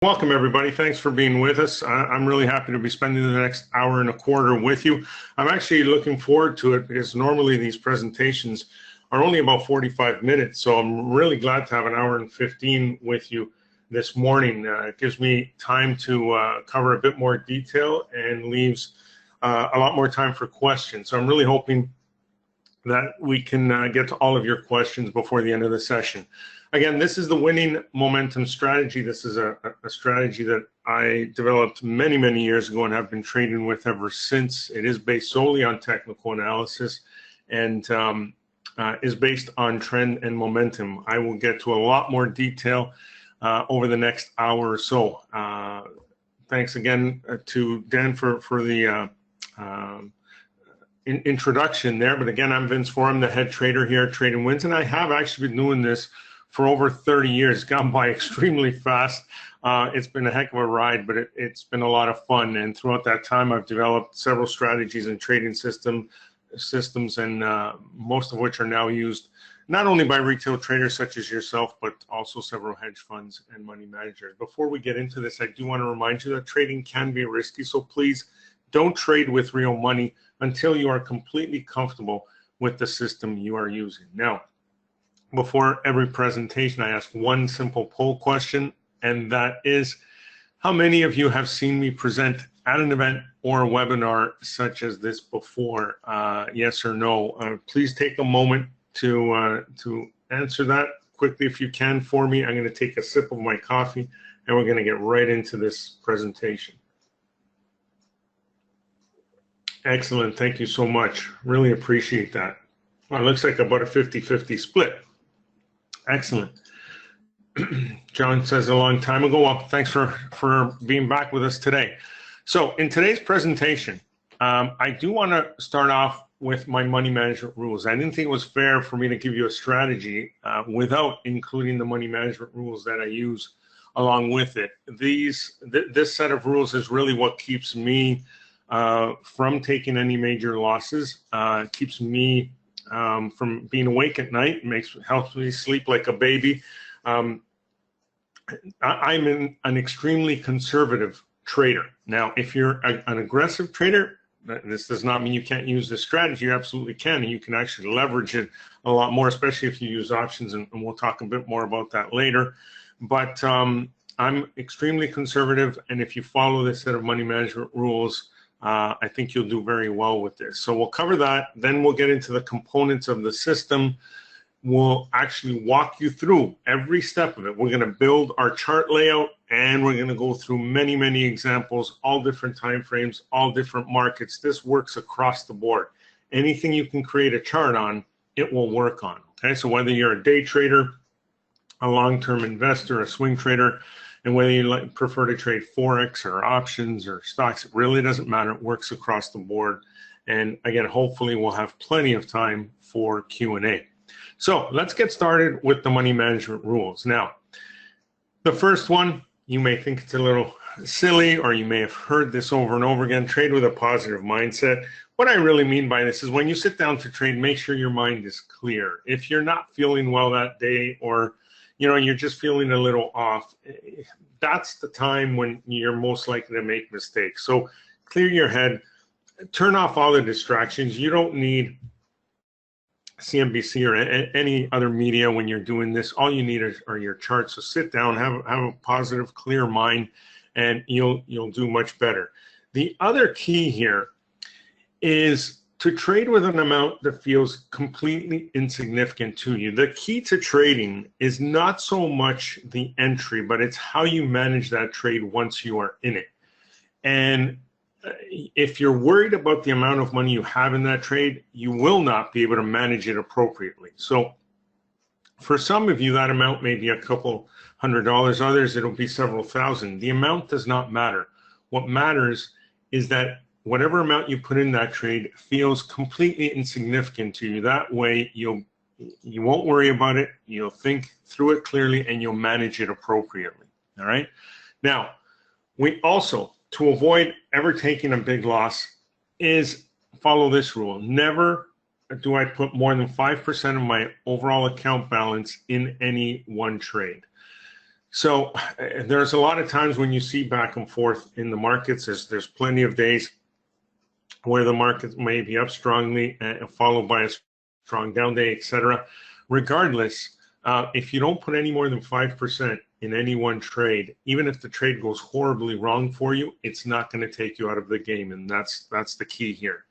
Welcome, everybody. Thanks for being with us. I'm really happy to be spending the next hour and a quarter with you. I'm actually looking forward to it because normally these presentations are only about 45 minutes. So I'm really glad to have an hour and 15 with you this morning. It gives me time to cover a bit more detail and leaves a lot more time for questions. So I'm really hoping that we can get to all of your questions before the end of the session. Again, this is the winning momentum strategy. This is a strategy that I developed many, many years ago and have been trading with ever since. It is based solely on technical analysis and is based on trend and momentum. I will get to a lot more detail over the next hour or so. Thanks again to Dan for the introduction there. But again, I'm Vince Vora, the head trader here at TradingWins, and I have actually been doing this for over 30 years. It's gone by extremely fast. It's been a heck of a ride, but it's been a lot of fun. And throughout that time, I've developed several strategies and trading systems, and most of which are now used not only by retail traders such as yourself, but also several hedge funds and money managers. Before we get into this, I do want to remind you that trading can be risky, so please don't trade with real money until you are completely comfortable with the system you are using. Now, before every presentation, I ask one simple poll question, and that is, how many of you have seen me present at an event or a webinar such as this before? Yes or no? Please take a moment to answer that quickly if you can for me. I'm going to take a sip of my coffee, and we're going to get right into this presentation. Excellent. Thank you so much. Really appreciate that. Well, it looks like about a 50-50 split. Excellent. John says a long time ago. Well, thanks for being back with us today. So in today's presentation, I do want to start off with my money management rules. I didn't think it was fair for me to give you a strategy without including the money management rules that I use along with it. This set of rules is really what keeps me from taking any major losses, keeps me from being awake at night, helps me sleep like a baby. I'm an extremely conservative trader. Now, if you're an aggressive trader, this does not mean you can't use this strategy. You absolutely can, and you can actually leverage it a lot more, especially if you use options, and we'll talk a bit more about that later. But I'm extremely conservative, and if you follow this set of money management rules, I think you'll do very well with this. So we'll cover that. Then we'll get into the components of the system. We'll actually walk you through every step of it. We're going to build our chart layout, and we're going to go through many, many examples, all different time frames, all different markets. This works across the board. Anything you can create a chart on, it will work on. Okay, so whether you're a day trader, a long-term investor, a swing trader, and whether you prefer to trade Forex or options or stocks, it really doesn't matter. It works across the board. And again, hopefully we'll have plenty of time for Q&A. So let's get started with the money management rules. Now, the first one, you may think it's a little silly, or you may have heard this over and over again: trade with a positive mindset. What I really mean by this is when you sit down to trade, make sure your mind is clear. If you're not feeling well that day, or you're just feeling a little off, that's the time when you're most likely to make mistakes. So clear your head, turn off all the distractions. You don't need CNBC or any other media when you're doing this. All you need are your charts. So sit down, have a positive, clear mind, and you'll do much better. The other key here is to trade with an amount that feels completely insignificant to you. The key to trading is not so much the entry, but it's how you manage that trade once you are in it. And if you're worried about the amount of money you have in that trade, you will not be able to manage it appropriately. So for some of you, that amount may be a couple $100. Others, it'll be several thousand. The amount does not matter. What matters is that whatever amount you put in that trade feels completely insignificant to you. That way, you won't worry about it. You'll think through it clearly, and you'll manage it appropriately. All right. Now, we also, to avoid ever taking a big loss, is follow this rule. Never do I put more than 5% of my overall account balance in any one trade. So there's a lot of times when you see back and forth in the markets. There's plenty of days where the market may be up strongly, followed by a strong down day, etc. Regardless, if you don't put any more than 5% in any one trade, even if the trade goes horribly wrong for you, it's not going to take you out of the game, and that's the key here.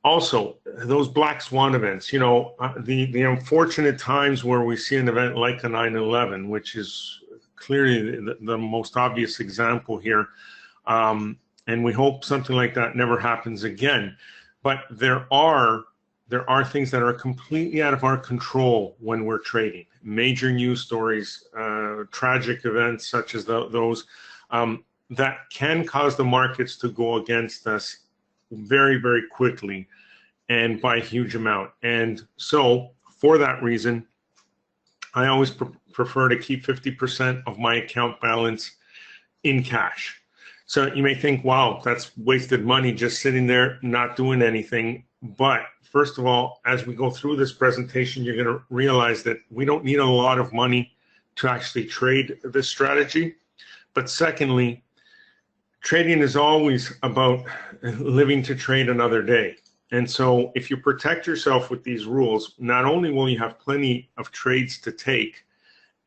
Also, those black swan events, you know, the unfortunate times where we see an event like a 9/11, which is clearly the most obvious example here, and we hope something like that never happens again. But there are things that are completely out of our control when we're trading. Major news stories, tragic events such as those that can cause the markets to go against us very, very quickly and by a huge amount. And so for that reason, I always prefer to keep 50% of my account balance in cash. So you may think, wow, that's wasted money just sitting there, not doing anything. But first of all, as we go through this presentation, you're going to realize that we don't need a lot of money to actually trade this strategy. But secondly, trading is always about living to trade another day. And so if you protect yourself with these rules, not only will you have plenty of trades to take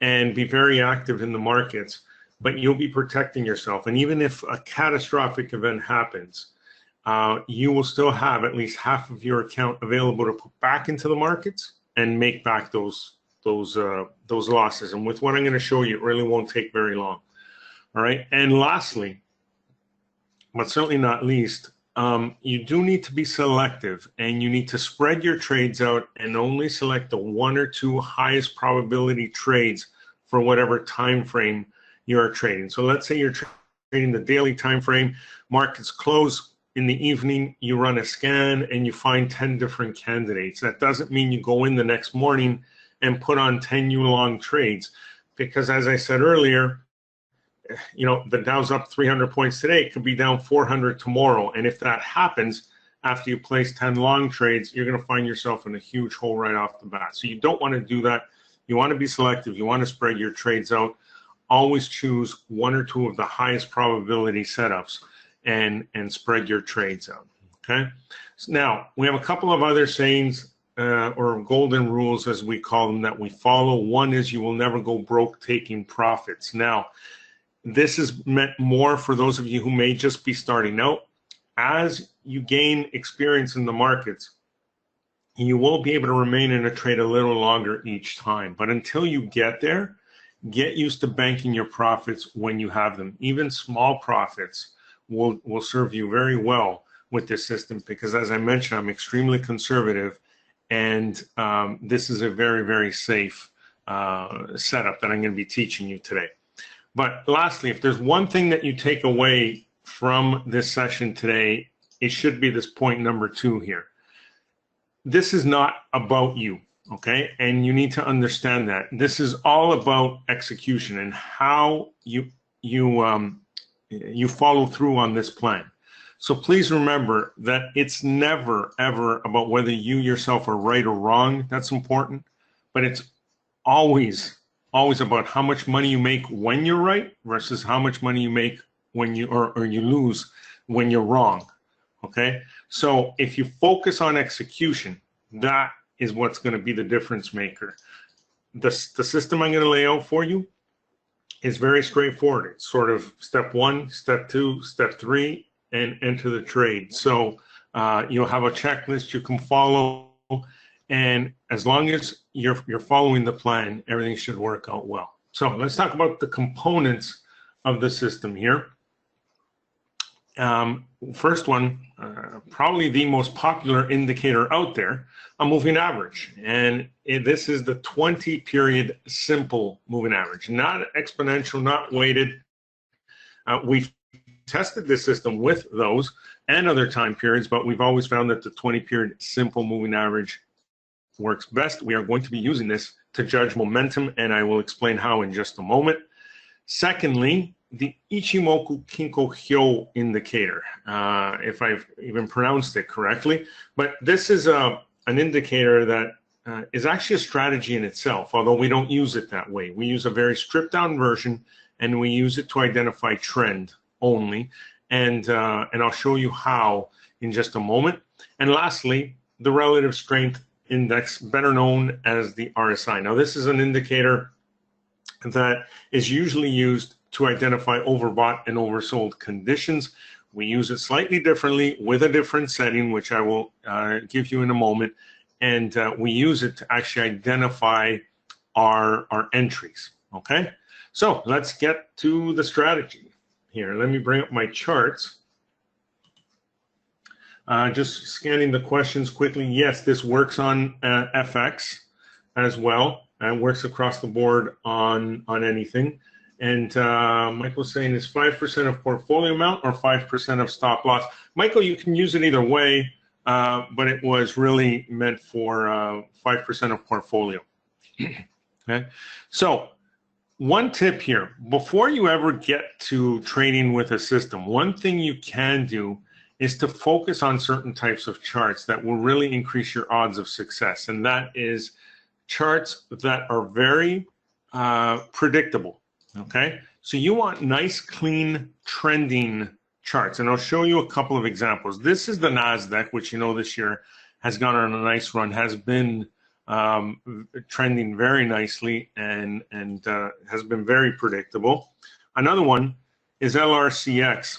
and be very active in the markets, but you'll be protecting yourself. And even if a catastrophic event happens, you will still have at least half of your account available to put back into the markets and make back those losses. And with what I'm going to show you, it really won't take very long. All right. And lastly, but certainly not least, you do need to be selective, and you need to spread your trades out and only select the 1 or 2 highest probability trades for whatever time frame you're trading. So let's say you're trading the daily time frame, markets close in the evening, you run a scan and you find 10 different candidates. That doesn't mean you go in the next morning and put on 10 new long trades, because as I said earlier, you know, the Dow's up 300 points today, it could be down 400 tomorrow. And if that happens after you place 10 long trades, you're going to find yourself in a huge hole right off the bat. So you don't want to do that. You want to be selective. You want to spread your trades out. Always choose 1 or 2 of the highest probability setups and spread your trades out. Okay. So now we have a couple of other sayings or golden rules, as we call them, that we follow. One is you will never go broke taking profits. Now, this is meant more for those of you who may just be starting out. As you gain experience in the markets, you will be able to remain in a trade a little longer each time. But until you get there, get used to banking your profits when you have them. Even small profits will serve you very well with this system, because as I mentioned, I'm extremely conservative, and this is a very, very safe setup that I'm going to be teaching you today. But lastly, if there's one thing that you take away from this session today, it should be this point number 2 here. This is not about you, okay? And you need to understand that. This is all about execution and how you follow through on this plan. So please remember that it's never, ever about whether you yourself are right or wrong. That's important. But it's always about how much money you make when you're right versus how much money you make when you or you lose when you're wrong. Okay, so if you focus on execution, that is what's going to be the difference maker. The system I'm going to lay out for you is very straightforward. It's sort of step 1, step 2, step 3, and enter the trade. So you'll have a checklist you can follow. And as long as you're following the plan, everything should work out well. So let's talk about the components of the system here. First one, probably the most popular indicator out there, a moving average. And this is the 20-period simple moving average, not exponential, not weighted. We've tested this system with those and other time periods, but we've always found that the 20-period simple moving average works best. We are going to be using this to judge momentum, and I will explain how in just a moment. Secondly, the Ichimoku Cloud indicator, if I've even pronounced it correctly. But this is an indicator that is actually a strategy in itself, although we don't use it that way. We use a very stripped down version, and we use it to identify trend only. And I'll show you how in just a moment. And lastly, the relative strength index, better known as the RSI. Now, this is an indicator that is usually used to identify overbought and oversold conditions. We use it slightly differently with a different setting, which I will give you in a moment. And we use it to actually identify our entries, okay? So let's get to the strategy here. Let me bring up my charts. Just scanning the questions quickly. Yes, this works on FX as well. And works across the board on anything. And Michael's saying is 5% of portfolio amount or 5% of stop loss. Michael, you can use it either way, but it was really meant for 5% of portfolio. Okay, so one tip here, before you ever get to trading with a system, one thing you can do is to focus on certain types of charts that will really increase your odds of success. And that is charts that are very predictable, okay? So you want nice, clean, trending charts. And I'll show you a couple of examples. This is the NASDAQ, which you know this year has gone on a nice run, has been trending very nicely and has been very predictable. Another one is LRCX.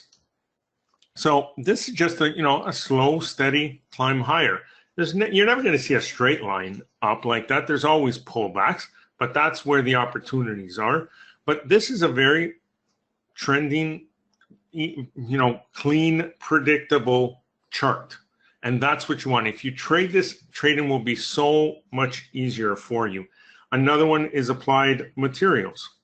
So this is just a slow, steady climb higher. You're never going to see a straight line up like that. There's always pullbacks, but that's where the opportunities are. But this is a very trending, clean, predictable chart. And that's what you want. If you trade this, trading will be so much easier for you. Another one is applied materials.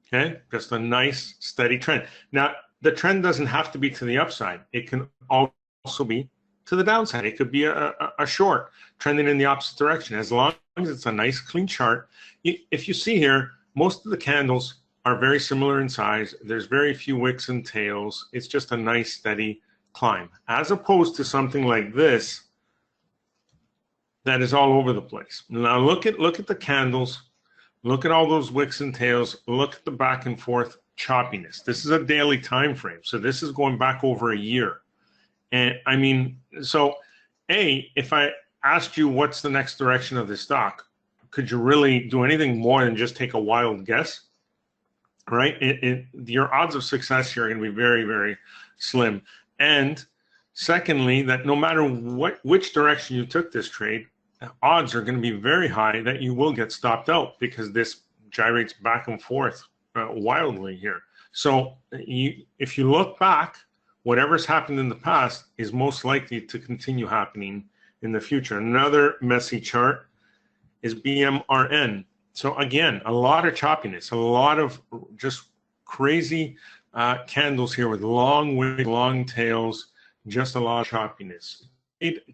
Okay, just a nice, steady trend. Now, the trend doesn't have to be to the upside. It can also be to the downside. It could be a short trending in the opposite direction. As long as it's a nice clean chart. If you see here, most of the candles are very similar in size. There's very few wicks and tails. It's just a nice steady climb, as opposed to something like this that is all over the place. Now look at the candles, look at all those wicks and tails, look at the back and forth choppiness. This is a daily time frame, so this is going back over a year. And I mean, so if I asked you what's the next direction of the stock, could you really do anything more than just take a wild guess? Right? Your odds of success here are going to be very, very slim. And secondly, that no matter which direction you took this trade, odds are going to be very high that you will get stopped out because this gyrates back and forth wildly here. So if you look back, whatever's happened in the past is most likely to continue happening in the future. Another messy chart is BMRN. So again, a lot of choppiness, a lot of just crazy candles here with long tails, just a lot of choppiness.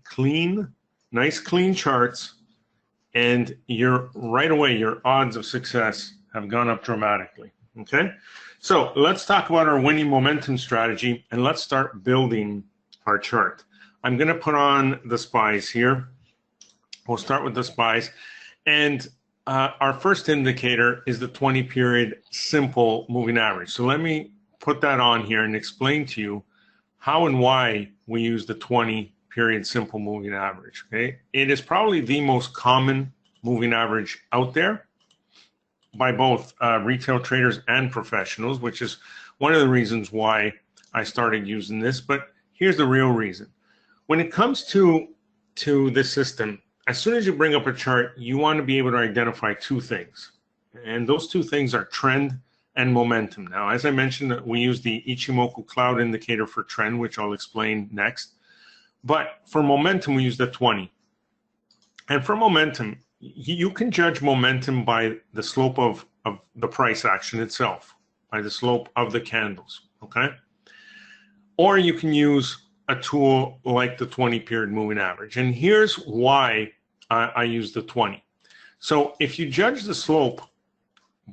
Clean, nice clean charts, and right away your odds of success have gone up dramatically. Okay, so let's talk about our winning momentum strategy, and let's start building our chart. I'm going to put on the SPYs here. We'll start with the SPYs, and our first indicator is the 20-period simple moving average. So let me put that on here and explain to you how and why we use the 20-period simple moving average. Okay, it is probably the most common moving average out there by both retail traders and professionals, which is one of the reasons why I started using this. But here's the real reason. When it comes to this system, as soon as you bring up a chart, you want to be able to identify two things. And those two things are trend and momentum. Now, as I mentioned, we use the Ichimoku Cloud indicator for trend, which I'll explain next. But for momentum, we use the 20. And for momentum, you can judge momentum by the slope of the price action itself, by the slope of the candles, okay? Or you can use a tool like the 20-period moving average. And here's why I use the 20. So if you judge the slope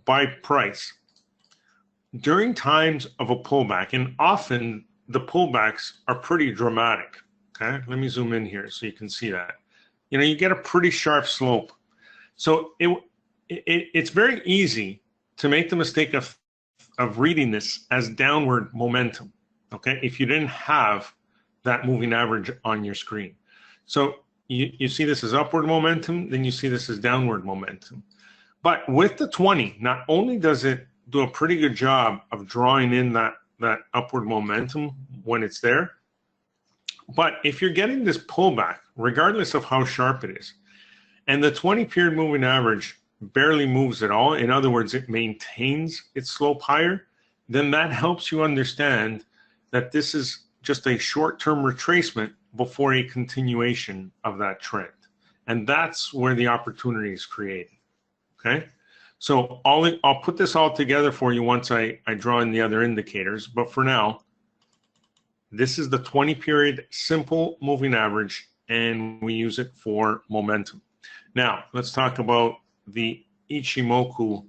by price, during times of a pullback, and often the pullbacks are pretty dramatic, okay? Let me zoom in here so you can see that. you get a pretty sharp slope. So it's very easy to make the mistake of reading this as downward momentum, okay, if you didn't have that moving average on your screen. So you see this as upward momentum, then you see this as downward momentum. But with the 20, not only does it do a pretty good job of drawing in that upward momentum when it's there, but if you're getting this pullback, regardless of how sharp it is, and the 20-period moving average barely moves at all, in other words, it maintains its slope higher, then that helps you understand that this is just a short-term retracement before a continuation of that trend. And that's where the opportunity is created, okay? So I'll put this all together for you once I draw in the other indicators, but for now, this is the 20-period simple moving average, and we use it for momentum. Now, let's talk about the Ichimoku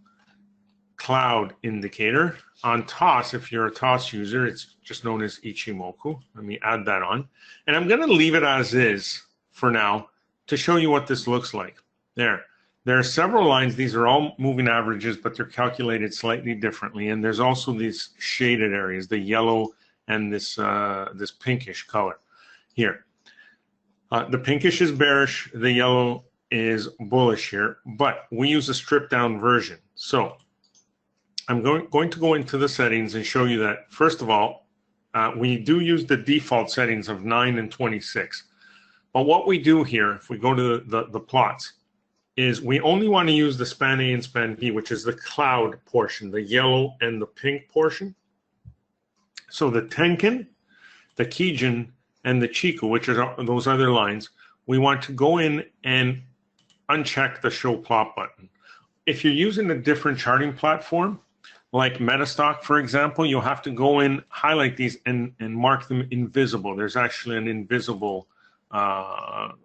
Cloud indicator. On TOS, if you're a TOS user, it's just known as Ichimoku. Let me add that on. And I'm going to leave it as is for now to show you what this looks like. There are several lines. These are all moving averages, but they're calculated slightly differently. And there's also these shaded areas, the yellow and this pinkish color here. The pinkish is bearish, the yellow is bullish here, but we use a stripped down version. So I'm going to go into the settings and show you that, first of all, we do use the default settings of 9 and 26. But what we do here, if we go to the plots, is we only want to use the span A and span B, which is the cloud portion, the yellow and the pink portion. So the Tenkan, the Kijin, and the Chiku, which are those other lines, we want to go in and uncheck the show plot button. If you're using a different charting platform, like Metastock, for example, you'll have to go in, highlight these, and mark them invisible. There's actually an invisible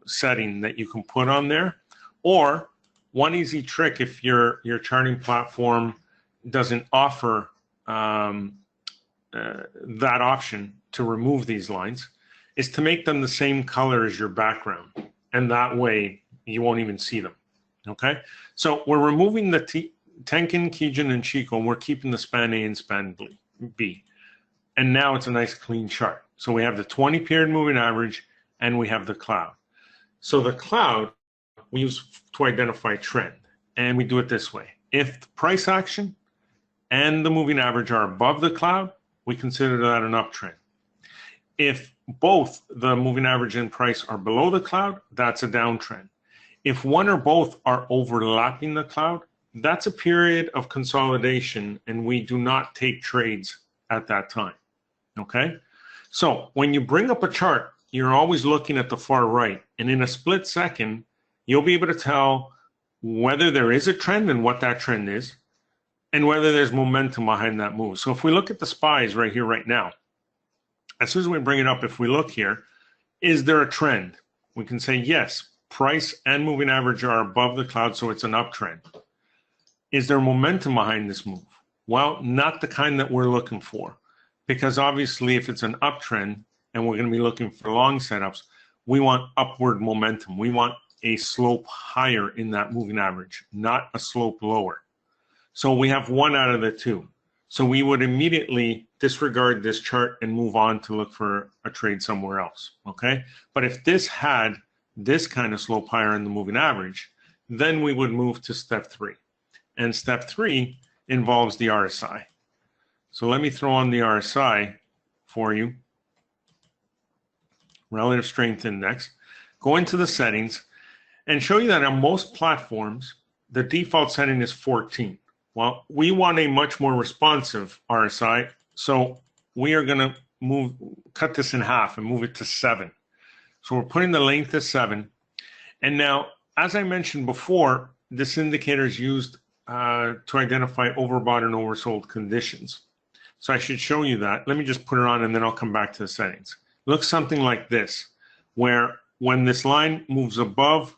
setting that you can put on there. Or one easy trick, if your charting platform doesn't offer that option to remove these lines, is to make them the same color as your background. And that way you won't even see them, okay? So we're removing the Tenkan, Kijin, and Chico, and we're keeping the span A and span B. And now it's a nice clean chart. So we have the 20-period moving average, and we have the cloud. So the cloud we use to identify trend, and we do it this way. If the price action and the moving average are above the cloud, we consider that an uptrend. If both the moving average and price are below the cloud, that's a downtrend. If one or both are overlapping the cloud, that's a period of consolidation, and we do not take trades at that time, okay? So when you bring up a chart, you're always looking at the far right, and in a split second, you'll be able to tell whether there is a trend and what that trend is, and whether there's momentum behind that move. So if we look at the SPYs right here, right now, as soon as we bring it up, if we look here, is there a trend? We can say yes, price and moving average are above the cloud, so it's an uptrend. Is there momentum behind this move? Well, not the kind that we're looking for, because obviously if it's an uptrend and we're going to be looking for long setups, we want upward momentum. We want a slope higher in that moving average, not a slope lower. So we have one out of the two. So we would immediately disregard this chart and move on to look for a trade somewhere else, okay? But if this had this kind of slope higher in the moving average, then we would move to step 3. And step 3 involves the RSI. So let me throw on the RSI for you. Relative Strength Index. Go into the settings and show you that on most platforms, the default setting is 14. Well, we want a much more responsive RSI, so we are going to cut this in half and move it to 7. So we're putting the length to 7. And now, as I mentioned before, this indicator is used to identify overbought and oversold conditions. So I should show you that. Let me just put it on, and then I'll come back to the settings. It looks something like this, where when this line moves above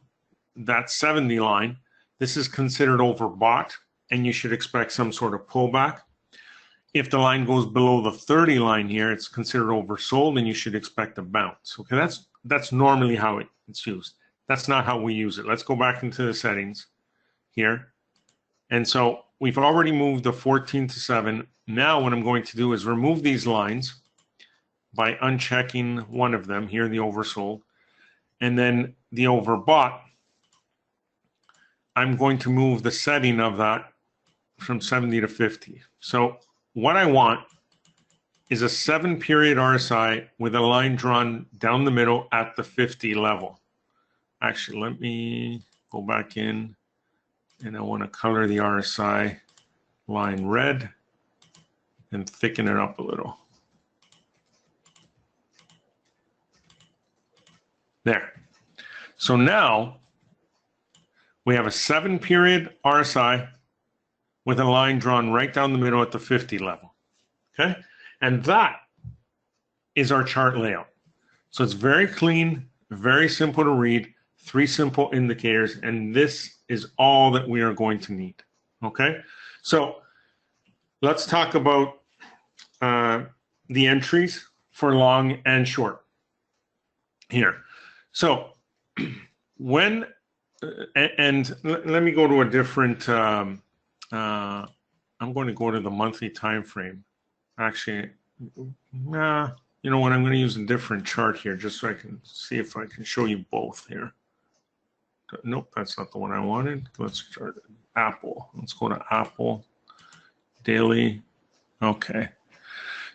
that 70 line, this is considered overbought, and you should expect some sort of pullback. If the line goes below the 30 line here, it's considered oversold, and you should expect a bounce. Okay, that's normally how it's used. That's not how we use it. Let's go back into the settings here. And so we've already moved the 14 to 7. Now what I'm going to do is remove these lines by unchecking one of them here, the oversold, and then the overbought. I'm going to move the setting of that from 70 to 50. So what I want is a 7-period RSI with a line drawn down the middle at the 50 level. Actually, let me go back in, and I want to color the RSI line red and thicken it up a little. There. So now we have a 7-period RSI with a line drawn right down the middle at the 50 level. Okay? And that is our chart layout. So it's very clean, very simple to read, 3 simple indicators, and this is all that we are going to need. Okay? So let's talk about the entries for long and short here. So when, and let me go to a different, I'm going to go to the monthly time frame. Actually, you know what, I'm going to use a different chart here just so I can see if I can show you both here. Nope, that's not the one I wanted. Let's start Apple. Let's go to Apple daily. Okay.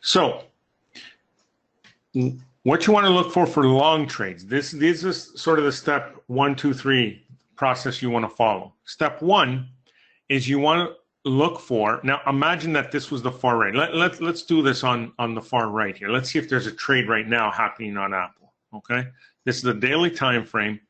So what you want to look for long trades, this is sort of the step 1, 2, 3 process you want to follow. Step 1 is you want to look for, now imagine that this was the far right. Let's do this on the far right here. Let's see if there's a trade right now happening on Apple. Okay, this is the daily time frame,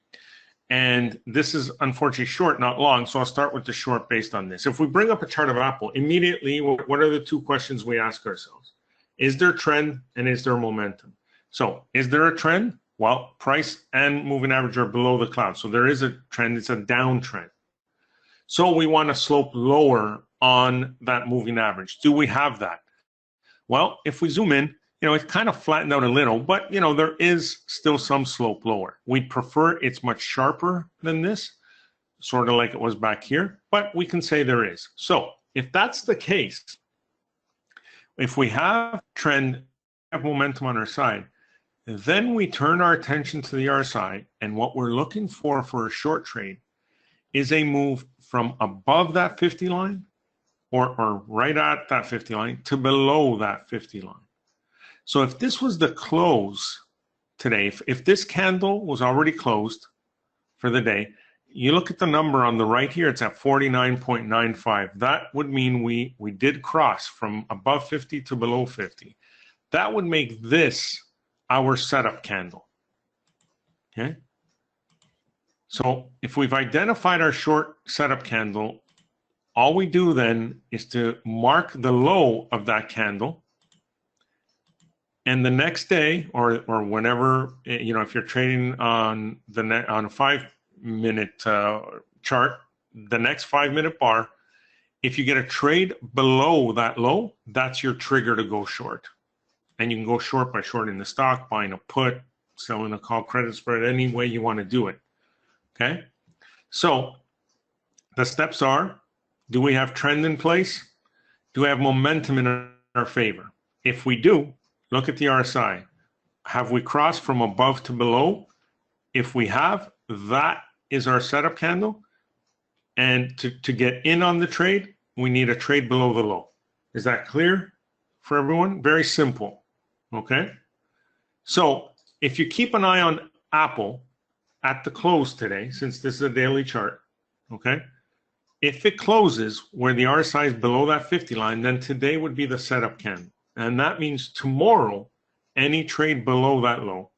and this is unfortunately short, not long, so I'll start with the short based on this. If we bring up a chart of Apple, immediately what are the 2 questions we ask ourselves? Is there trend and is there momentum? So is there a trend? Well, price and moving average are below the cloud, so there is a trend. It's a downtrend. So we want to slope lower on that moving average. Do we have that? Well, if we zoom in, you know, it's kind of flattened out a little, but, you know, there is still some slope lower. We'd prefer it's much sharper than this, sort of like it was back here, but we can say there is. So if that's the case, if we have trend, have momentum on our side, then we turn our attention to the RSI, and what we're looking for a short trade is a move from above that 50 line or right at that 50 line to below that 50 line. So if this was the close today, if this candle was already closed for the day, you look at the number on the right here, it's at 49.95. That would mean we did cross from above 50 to below 50. That would make this our setup candle. Okay? So if we've identified our short setup candle, all we do then is to mark the low of that candle, and the next day or whenever, you know, if you're trading on the on a 5-minute chart, the next 5-minute bar, if you get a trade below that low, that's your trigger to go short. And you can go short by shorting the stock, buying a put, selling a call credit spread, any way you want to do it. Okay, so the steps are, do we have trend in place? Do we have momentum in our favor? If we do, look at the RSI. Have we crossed from above to below? If we have, that is our setup candle. And to get in on the trade, we need a trade below the low. Is that clear for everyone? Very simple. Okay, so if you keep an eye on Apple at the close today, since this is a daily chart, okay, if it closes where the RSI is below that 50 line, then today would be the setup candle. And that means tomorrow, any trade below that low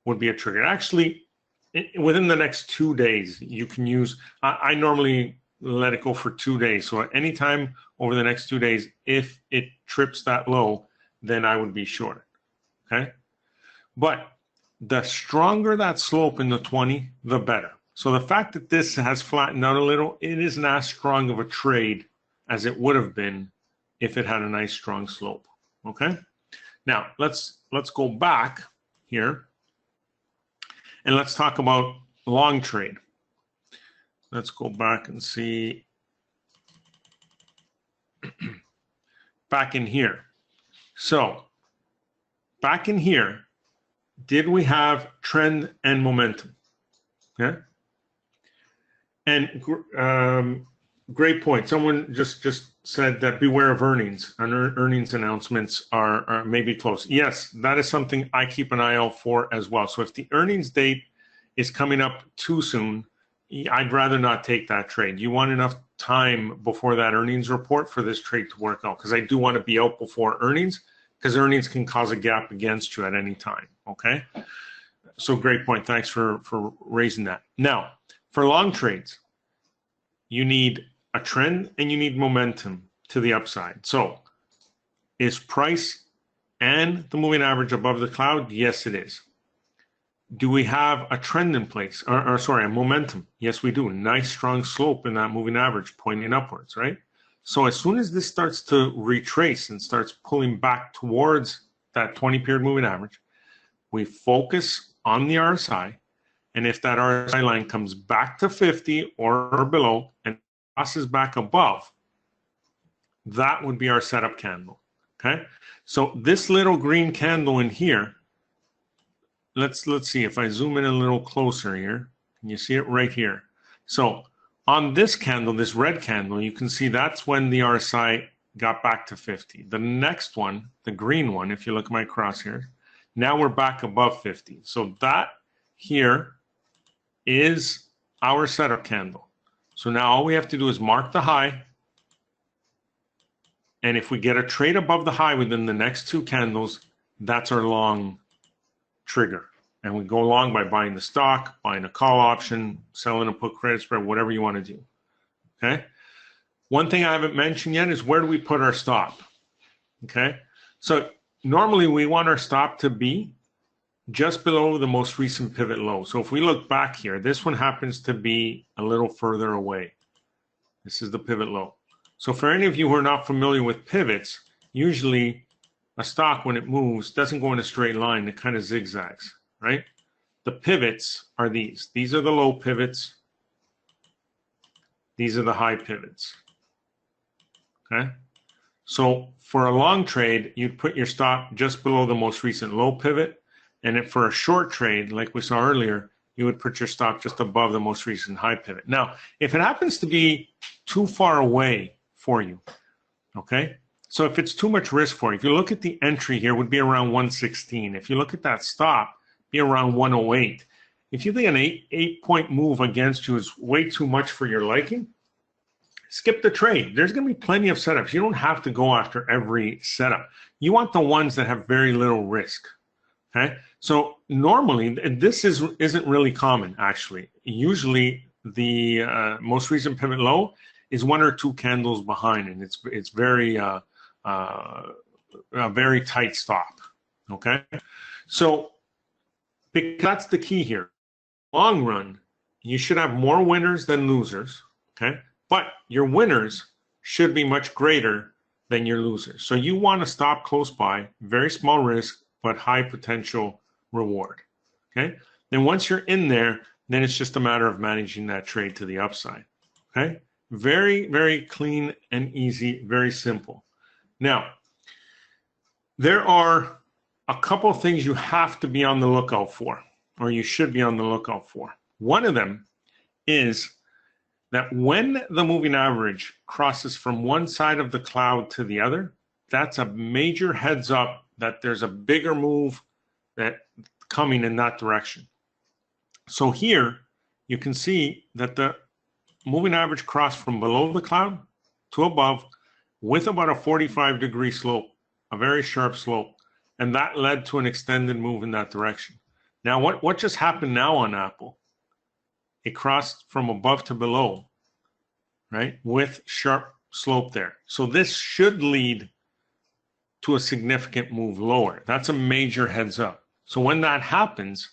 would be a trigger. Actually, within the next 2 days, you can use, I normally let it go for 2 days. So at any time over the next 2 days, if it trips that low, then I would be short, okay? But the stronger that slope in the 20, the better. So the fact that this has flattened out a little, it isn't as strong of a trade as it would have been if it had a nice strong slope, okay? Now, let's go back here and let's talk about long trade. Let's go back and see back in here. So back in here, did we have trend and momentum? Yeah. And great point. Someone just said that beware of earnings, and earnings announcements are maybe close. Yes, that is something I keep an eye out for as well. So if the earnings date is coming up too soon, I'd rather not take that trade. You want enough time before that earnings report for this trade to work out, because I do want to be out before earnings, because earnings can cause a gap against you at any time, okay? So great point. Thanks for raising that. Now, for long trades, you need a trend and you need momentum to the upside. So is price and the moving average above the cloud? Yes, it is. Do we have a trend in place, or sorry, a momentum? Yes, we do. Nice strong slope in that moving average pointing upwards, right? So as soon as this starts to retrace and starts pulling back towards that 20-period moving average, we focus on the RSI. And if that RSI line comes back to 50 or below and crosses back above, that would be our setup candle, okay? So this little green candle in here, let's see if I zoom in a little closer here. Can you see it right here? So on this candle, this red candle, you can see that's when the RSI got back to 50. The next one, the green one, if you look at my crosshairs, now we're back above 50. So that here is our setup candle. So now all we have to do is mark the high. And if we get a trade above the high within the next two candles, that's our long trigger. And we go long by buying the stock, buying a call option, selling a put credit spread, whatever you want to do. Okay. One thing I haven't mentioned yet is, where do we put our stop? Okay. So normally we want our stop to be just below the most recent pivot low. So if we look back here, this one happens to be a little further away. This is the pivot low. So for any of you who are not familiar with pivots, usually a stock, when it moves, doesn't go in a straight line. It kind of zigzags, right? The pivots are these. These are the low pivots. These are the high pivots, okay? So for a long trade, you'd put your stop just below the most recent low pivot. And if for a short trade, like we saw earlier, you would put your stop just above the most recent high pivot. Now, if it happens to be too far away for you, okay? So if it's too much risk for you, if you look at the entry here, would be around 116. If you look at that stop, be around 108. If you think an eight-point move against you is way too much for your liking, skip the trade. There's going to be plenty of setups. You don't have to go after every setup. You want the ones that have very little risk, okay? So normally, this isn't really common, actually. Usually, the most recent pivot low is one or two candles behind, and it's very a very tight stop, okay? So that's the key here. Long run, you should have more winners than losers, okay? But your winners should be much greater than your losers. So you want to stop close by, very small risk, but high potential reward, okay? Then once you're in there, then it's just a matter of managing that trade to the upside, okay? Very, very clean and easy, very simple. Now, there are a couple of things you have to be on the lookout for, or you should be on the lookout for. One of them is that when the moving average crosses from one side of the cloud to the other, that's a major heads up that there's a bigger move that coming in that direction. So here you can see that the moving average crossed from below the cloud to above with about a 45-degree slope, a very sharp slope, and that led to an extended move in that direction. Now, what just happened now on Apple? It crossed from above to below, right, with sharp slope there. So this should lead to a significant move lower. That's a major heads up. So when that happens,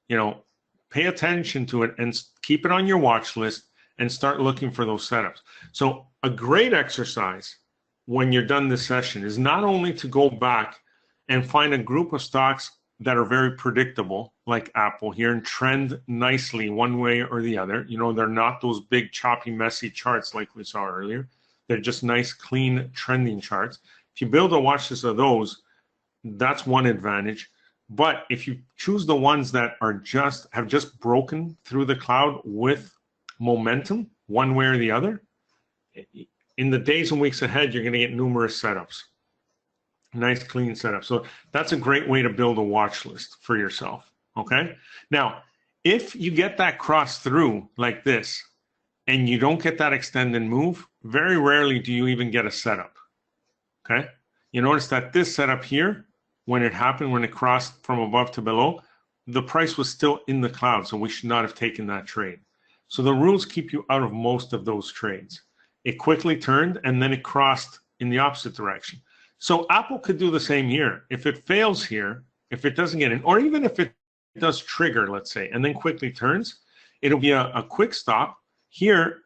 you know, pay attention to it and keep it on your watch list and start looking for those setups. So a great exercise when you're done this session is not only to go back and find a group of stocks that are very predictable, like Apple here and trend nicely one way or the other. You know, they're not those big, choppy, messy charts like we saw earlier. They're just nice, clean, trending charts. If you build a watch list of those, that's one advantage. But if you choose the ones that are have just broken through the cloud with momentum, one way or the other, in the days and weeks ahead, you're going to get numerous setups. Nice, clean setup. So that's a great way to build a watch list for yourself. Okay. Now, if you get that cross through like this, and you don't get that extend and move, very rarely do you even get a setup. Okay. You notice that this setup here, when it happened, when it crossed from above to below, the price was still in the cloud, so we should not have taken that trade. So the rules keep you out of most of those trades. It quickly turned, and then it crossed in the opposite direction. So Apple could do the same here. If it fails here, if it doesn't get in, or even if it does trigger, let's say, and then quickly turns, it'll be a quick stop. Here,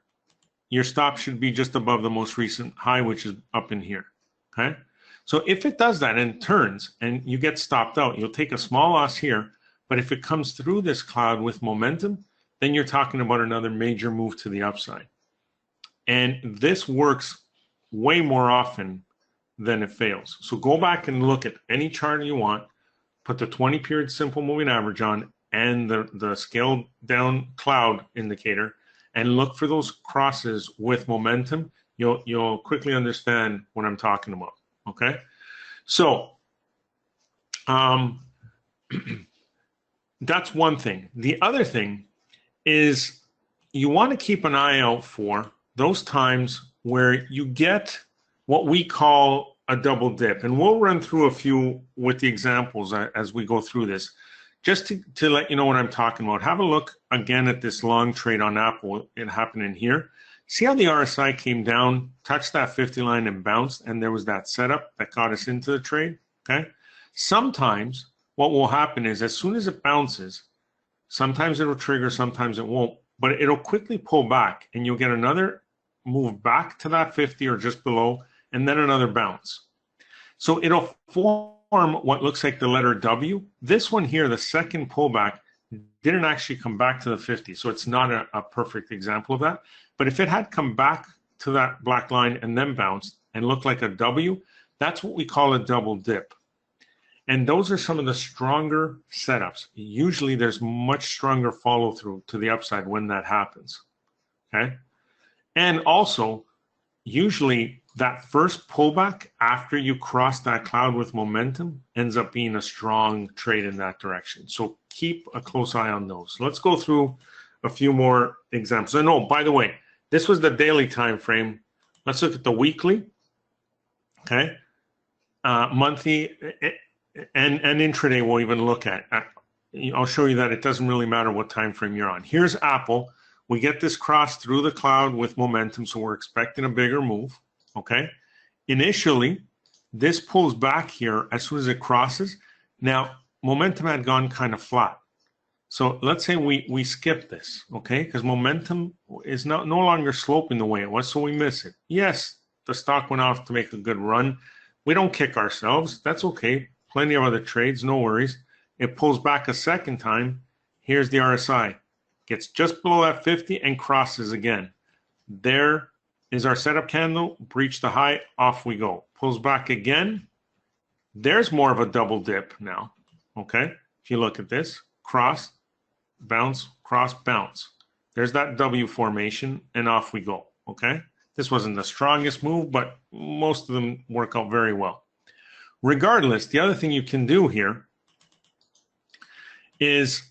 your stop should be just above the most recent high, which is up in here, okay? So if it does that and turns and you get stopped out, you'll take a small loss here, but if it comes through this cloud with momentum, then you're talking about another major move to the upside. And this works way more often than it fails. So go back and look at any chart you want, put the 20-period simple moving average on and the scaled down cloud indicator, and look for those crosses with momentum. You'll quickly understand what I'm talking about. Okay, so that's one thing. The other thing is you want to keep an eye out for those times where you get what we call a double dip. And we'll run through a few with the examples as we go through this, just to let you know what I'm talking about. Have a look again at this long trade on Apple. It happened in here. See how the RSI came down, touched that 50 line and bounced, and there was that setup that got us into the trade, okay? Sometimes what will happen is as soon as it bounces, sometimes it'll trigger, sometimes it won't, but it'll quickly pull back and you'll get another move back to that 50 or just below, and then another bounce. So it'll form what looks like the letter W. This one here, the second pullback, didn't actually come back to the 50, so it's not a perfect example of that. But if it had come back to that black line and then bounced and looked like a W, that's what we call a double dip. And those are some of the stronger setups. Usually there's much stronger follow through to the upside when that happens, okay? And also, usually that first pullback after you cross that cloud with momentum ends up being a strong trade in that direction. So keep a close eye on those. Let's go through a few more examples. And oh, by the way, this was the daily time frame. Let's look at the weekly, okay? Monthly, and intraday we'll even look at. I'll show you that it doesn't really matter what time frame you're on. Here's Apple. We get this cross through the cloud with momentum, so we're expecting a bigger move, okay? Initially, this pulls back here as soon as it crosses. Now, momentum had gone kind of flat. So let's say we skip this, okay? Because momentum is no longer sloping the way it was, so we miss it. Yes, the stock went off to make a good run. We don't kick ourselves. That's okay. Plenty of other trades, no worries. It pulls back a second time. Here's the RSI. Gets just below that 50 and crosses again. There is our setup candle. Breach the high. Off we go. Pulls back again. There's more of a double dip now, okay? If you look at this, cross, bounce, cross, bounce. There's that W formation, and off we go, okay? This wasn't the strongest move, but most of them work out very well. Regardless, the other thing you can do here is,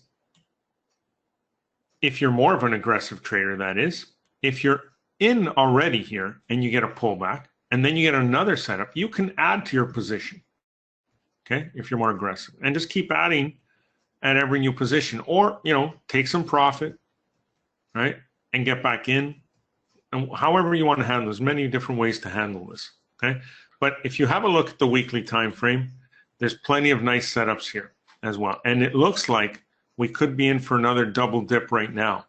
if you're more of an aggressive trader, that is, if you're in already here and you get a pullback, and then you get another setup, you can add to your position, okay, if you're more aggressive, and just keep adding at every new position, or, you know, take some profit, right, and get back in. And however you want to handle, there's many different ways to handle this, okay? But if you have a look at the weekly time frame, there's plenty of nice setups here as well. And it looks like we could be in for another double dip right now,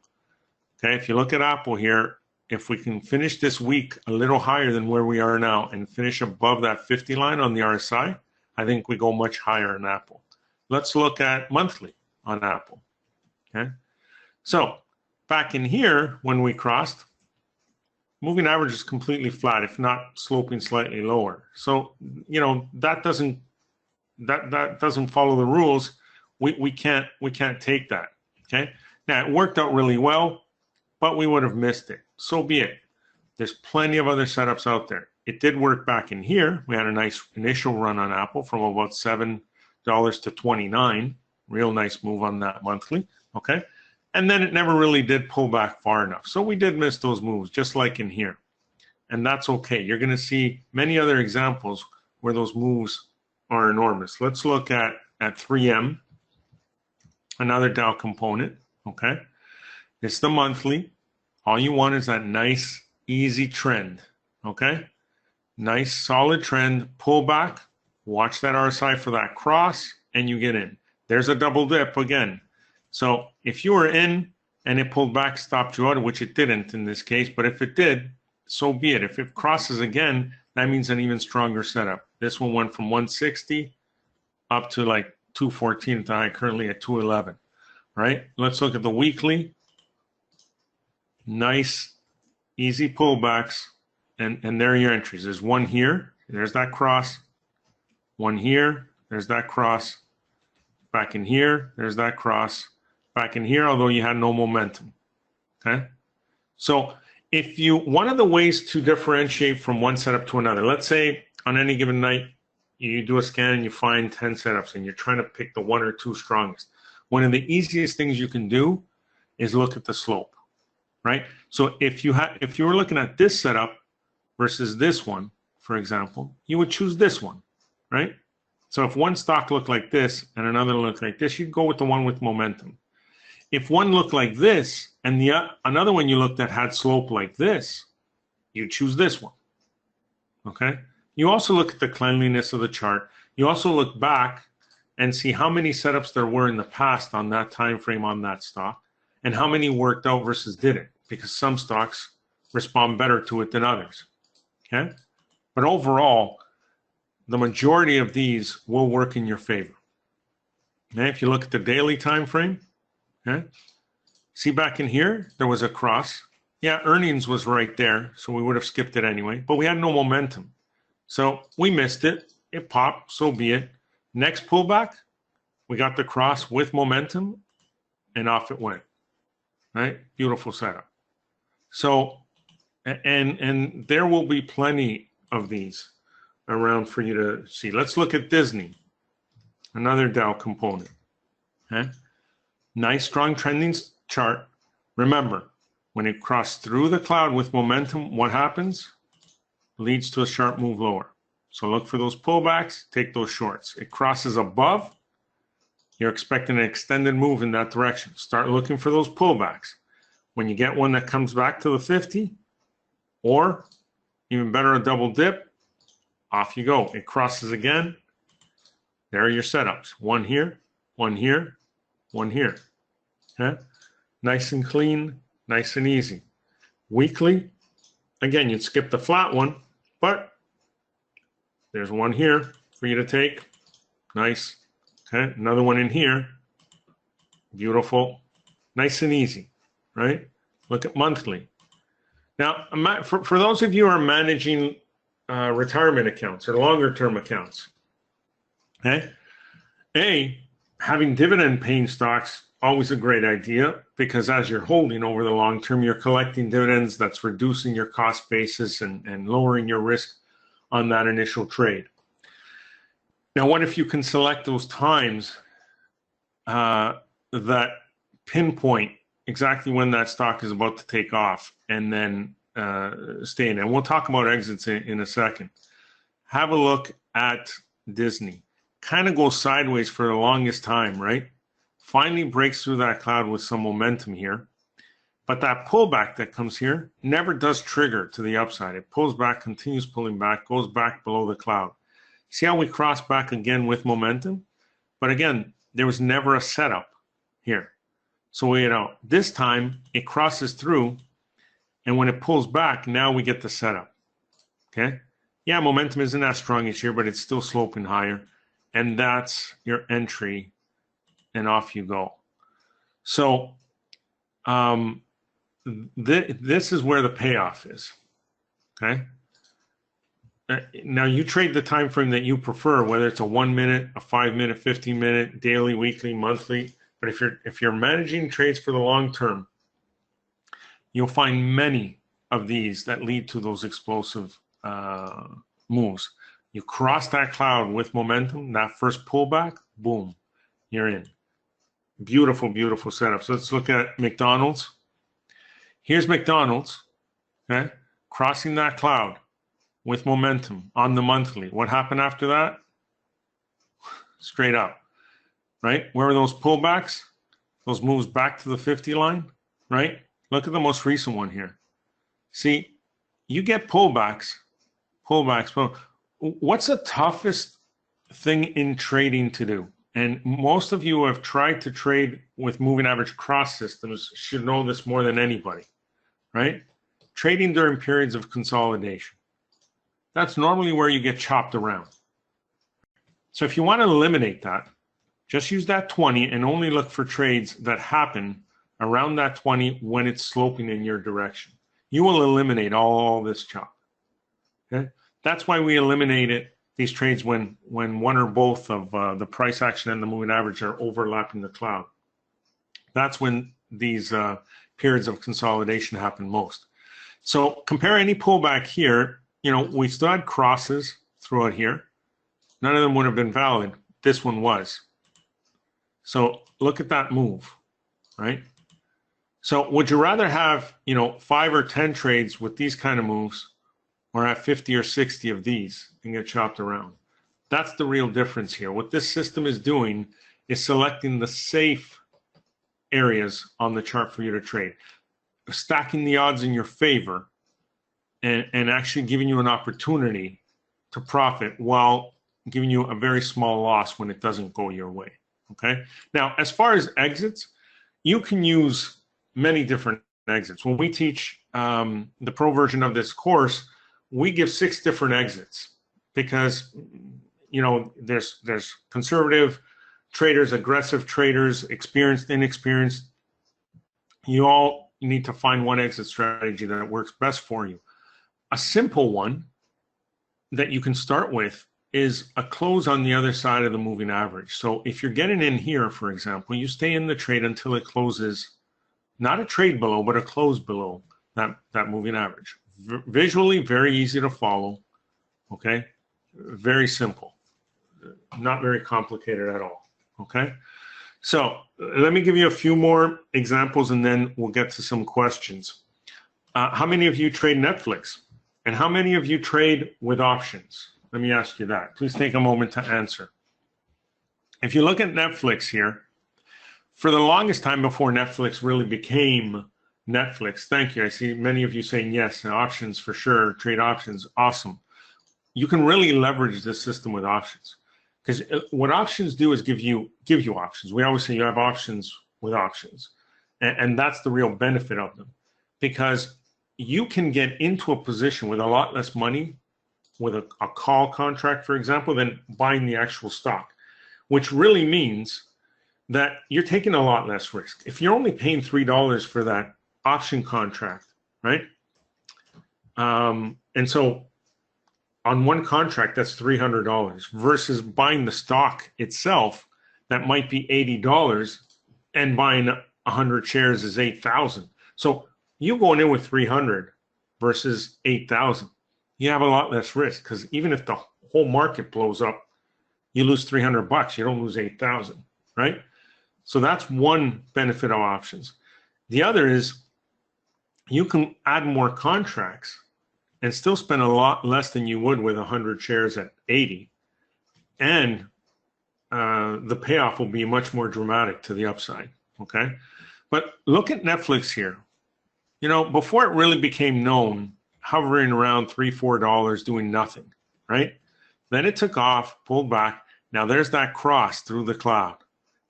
okay? If you look at Apple here, if we can finish this week a little higher than where we are now and finish above that 50 line on the RSI, I think we go much higher in Apple. Let's look at monthly, on Apple. Okay, so back in here when we crossed, moving average is completely flat, if not sloping slightly lower. So that doesn't follow the rules. We can't take that. Okay, now it worked out really well, but we would have missed it. So be it. There's plenty of other setups out there. It did work back in here. We had a nice initial run on Apple from about $7 to $29. Real nice move on that monthly. Okay. And then it never really did pull back far enough. So we did miss those moves, just like in here. And that's okay. You're going to see many other examples where those moves are enormous. Let's look at 3M, another Dow component. Okay. It's the monthly. All you want is that nice, easy trend. Okay. Nice, solid trend, pull back, watch that RSI for that cross, and you get in. There's a double dip again. So if you were in and it pulled back, stopped you out, which it didn't in this case, but if it did, so be it. If it crosses again, that means an even stronger setup. This one went from 160 up to like 214 at the high, currently at 211, right? Let's look at the weekly. Nice, easy pullbacks, and there are your entries. There's one here, there's that cross, one here, there's that cross, back in here, there's that cross, back in here, although you had no momentum. Okay, so one of the ways to differentiate from one setup to another, let's say on any given night you do a scan and you find 10 setups and you're trying to pick the one or two strongest. One of the easiest things you can do is look at the slope, right? So if you were looking at this setup versus this one, for example, you would choose this one, right? So if one stock looked like this and another looked like this, you'd go with the one with momentum. If one looked like this and another one you looked at had slope like this, you choose this one. Okay. You also look at the cleanliness of the chart. You also look back and see how many setups there were in the past on that time frame on that stock, and how many worked out versus didn't, because some stocks respond better to it than others. Okay. But overall, the majority of these will work in your favor. Okay. If you look at the daily time frame, okay, see back in here, there was a cross. Yeah, earnings was right there, so we would have skipped it anyway, but we had no momentum. So we missed it. It popped, so be it. Next pullback, we got the cross with momentum, and off it went. Right? Beautiful setup. So, and there will be plenty of these around for you to see. Let's look at Disney, another Dow component. Okay? Nice, strong trending chart. Remember, when it crossed through the cloud with momentum, what happens? Leads to a sharp move lower. So look for those pullbacks, take those shorts. It crosses above, you're expecting an extended move in that direction. Start looking for those pullbacks. When you get one that comes back to the 50, or even better, a double dip, off you go. It crosses again. There are your setups. One here, one here, one here. Okay? Nice and clean, nice and easy. Weekly, again, you'd skip the flat one, but there's one here for you to take. Nice. Okay, another one in here. Beautiful. Nice and easy, right? Look at monthly. Now, for those of you who are managing retirement accounts or longer-term accounts, okay, having dividend-paying stocks, always a great idea, because as you're holding over the long term, you're collecting dividends. That's reducing your cost basis and lowering your risk on that initial trade. Now, what if you can select those times that pinpoint exactly when that stock is about to take off, and then stay in? And we'll talk about exits in a second. Have a look at Disney. Kind of goes sideways for the longest time, right? Finally breaks through that cloud with some momentum here. But that pullback that comes here never does trigger to the upside. It pulls back, continues pulling back, goes back below the cloud. See how we cross back again with momentum? But again, there was never a setup here. So this time it crosses through, and when it pulls back, now we get the setup. Okay? Yeah, momentum isn't as strong as here, but it's still sloping higher. And that's your entry and off you go. So this is where the payoff is, okay? Now you trade the time frame that you prefer, whether it's a 1 minute, a 5 minute, 15 minute, daily, weekly, monthly. But if you're managing trades for the long term, you'll find many of these that lead to those explosive moves. You cross that cloud with momentum, that first pullback, boom, you're in. Beautiful, beautiful setup. So let's look at McDonald's. Here's McDonald's, okay, crossing that cloud with momentum on the monthly. What happened after that? Straight up, right? Where are those pullbacks? Those moves back to the 50 line, right? Look at the most recent one here. See, you get pullbacks. Well, what's the toughest thing in trading to do? And most of you who have tried to trade with moving average cross systems should know this more than anybody, right? Trading during periods of consolidation. That's normally where you get chopped around. So if you want to eliminate that, just use that 20 and only look for trades that happen around that 20 when it's sloping in your direction. You will eliminate all this chop. Okay? That's why we eliminated these trades when one or both of the price action and the moving average are overlapping the cloud. That's when these periods of consolidation happen most. So compare any pullback here. You know, we still had crosses throughout here. None of them would have been valid. This one was. So look at that move, right? So would you rather have, 5 or 10 trades with these kind of moves, or have 50 or 60 of these and get chopped around? That's the real difference here. What this system is doing is selecting the safe areas on the chart for you to trade, stacking the odds in your favor, and actually giving you an opportunity to profit while giving you a very small loss when it doesn't go your way, okay? Now, as far as exits, you can use many different exits. When we teach the pro version of this course, we give 6 different exits because, there's conservative traders, aggressive traders, experienced, inexperienced. You all need to find one exit strategy that works best for you. A simple one that you can start with is a close on the other side of the moving average. So if you're getting in here, for example, you stay in the trade until it closes, not a trade below, but a close below that moving average. Visually, very easy to follow, okay? Very simple, not very complicated at all, okay? So let me give you a few more examples and then we'll get to some questions. How many of you trade Netflix? And how many of you trade with options? Let me ask you that. Please take a moment to answer. If you look at Netflix here, for the longest time before Netflix really became Netflix, thank you. I see many of you saying yes, options for sure, trade options, awesome. You can really leverage this system with options because what options do is give you options. We always say you have options with options, and that's the real benefit of them because you can get into a position with a lot less money with a call contract, for example, than buying the actual stock, which really means that you're taking a lot less risk. If you're only paying $3 for that option contract, right? And so on one contract, that's $300 versus buying the stock itself that might be $80 and buying 100 shares is $8,000. So you going in with 300 versus 8,000, you have a lot less risk because even if the whole market blows up, you lose $300. You don't lose 8,000, right? So that's one benefit of options. The other is you can add more contracts and still spend a lot less than you would with 100 shares at 80, and the payoff will be much more dramatic to the upside. Okay, but look at Netflix here. Before it really became known, hovering around $3, $4 doing nothing, right? Then it took off, pulled back. Now there's that cross through the cloud.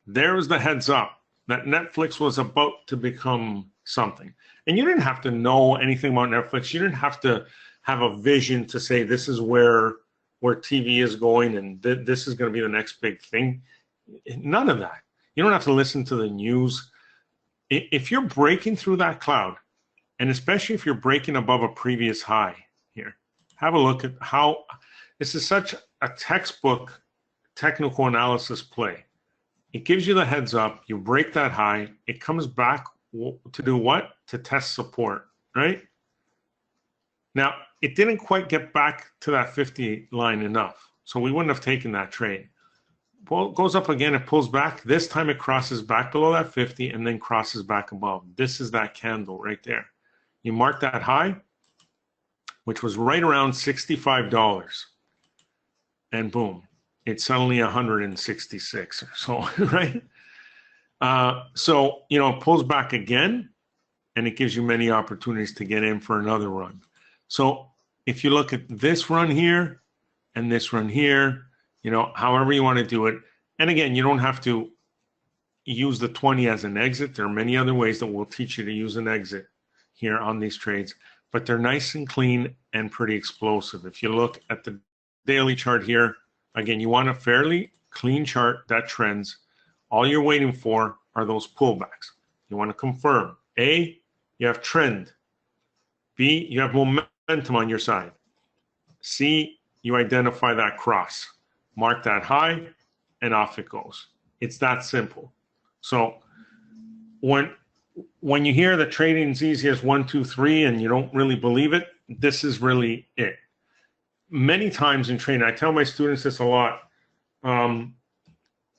There was the heads up that Netflix was about to become something. And you didn't have to know anything about Netflix. You didn't have to have a vision to say this is where TV is going and this is going to be the next big thing. None of that. You don't have to listen to the news. If you're breaking through that cloud, and especially if you're breaking above a previous high here, have a look at how this is such a textbook technical analysis play. It gives you the heads up, you break that high, it comes back to do what? To test support, right? Now, it didn't quite get back to that 50 line enough, so we wouldn't have taken that trade. Well, it goes up again, it pulls back. This time it crosses back below that 50 and then crosses back above. This is that candle right there. You mark that high, which was right around $65, and boom, it's suddenly 166 or so, right? So, you know, it pulls back again, and it gives you many opportunities to get in for another run. So if you look at this run here and this run here, you know, however you want to do it. And again, you don't have to use the 20 as an exit. There are many other ways that will teach you to use an exit here on these trades, but they're nice and clean and pretty explosive. If you look at the daily chart here, again, you want a fairly clean chart that trends. All you're waiting for are those pullbacks. You want to confirm. A, you have trend. B, you have momentum on your side. C, you identify that cross. Mark that high, and off it goes. It's that simple. So when you hear that trading's easy as 1, 2, 3, and you don't really believe it, this is really it. Many times in trading, I tell my students this a lot,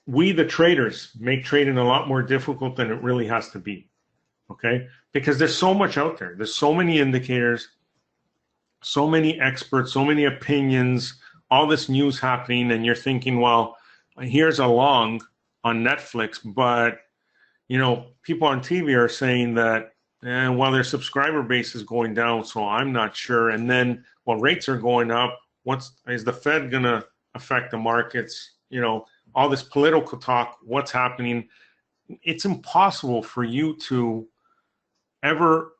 we the traders make trading a lot more difficult than it really has to be, okay? Because there's so much out there. There's so many indicators, so many experts, so many opinions, all this news happening, and you're thinking, well, here's a long on Netflix, but you know, people on TV are saying that, well, their subscriber base is going down, so I'm not sure. And then, well, rates are going up. Is the Fed going to affect the markets? You know, all this political talk, what's happening? It's impossible for you to ever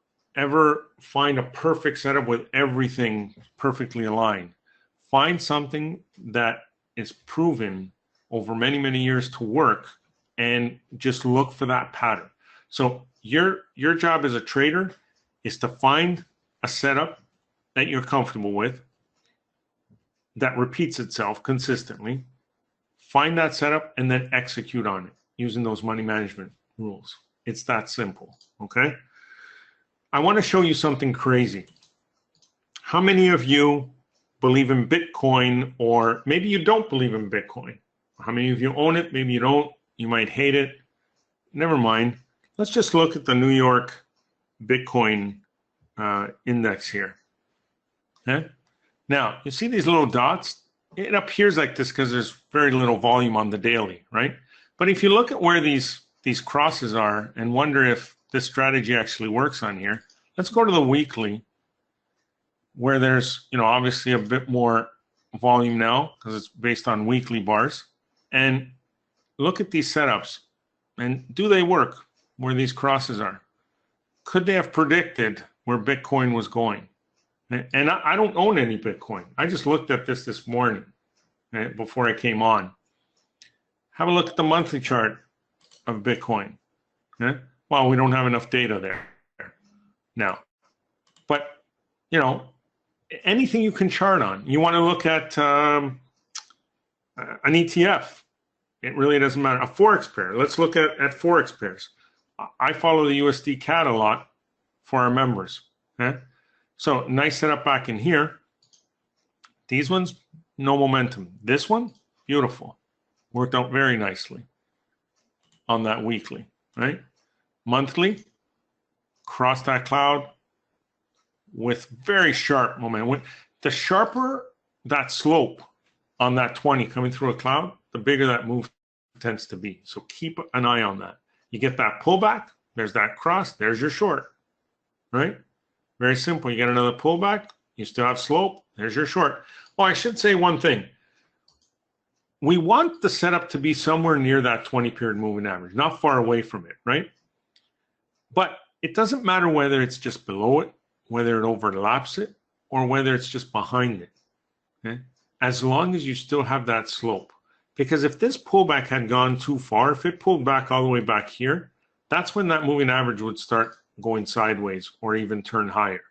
find a perfect setup with everything perfectly aligned. Find something that is proven over many, many years to work, and just look for that pattern. So your job as a trader is to find a setup that you're comfortable with, that repeats itself consistently. Find that setup and then execute on it using those money management rules. It's that simple, okay? I want to show you something crazy. How many of you believe in Bitcoin, or maybe you don't believe in Bitcoin? How many of you own it? Maybe you don't. You might hate it. Never mind. Let's just look at the New York Bitcoin index here. Okay? Now, you see these little dots? It appears like this because there's very little volume on the daily, right? But if you look at where these crosses are and wonder if this strategy actually works on here, let's go to the weekly, where there's, you know, obviously a bit more volume now because it's based on weekly bars. And look at these setups, and do they work where these crosses are? Could they have predicted where Bitcoin was going? And I don't own any Bitcoin. I just looked at this morning, right, before I came on. Have a look at the monthly chart of Bitcoin. Okay? Well, we don't have enough data there now. But, you know, anything you can chart on. You want to look at an ETF. It really doesn't matter. A Forex pair. Let's look at Forex pairs. I follow the USD CAD a lot for our members. Okay? So nice setup back in here. These ones, no momentum. This one, beautiful. Worked out very nicely on that weekly, right? Monthly, cross that cloud with very sharp momentum. The sharper that slope on that 20 coming through a cloud, the bigger that move tends to be. So keep an eye on that. You get that pullback, there's that cross, there's your short, right? Very simple. You get another pullback, you still have slope, there's your short. Oh, I should say one thing. We want the setup to be somewhere near that 20-period moving average, not far away from it, right? But it doesn't matter whether it's just below it, whether it overlaps it, or whether it's just behind it, okay? As long as you still have that slope. Because if this pullback had gone too far, if it pulled back all the way back here, that's when that moving average would start going sideways or even turn higher.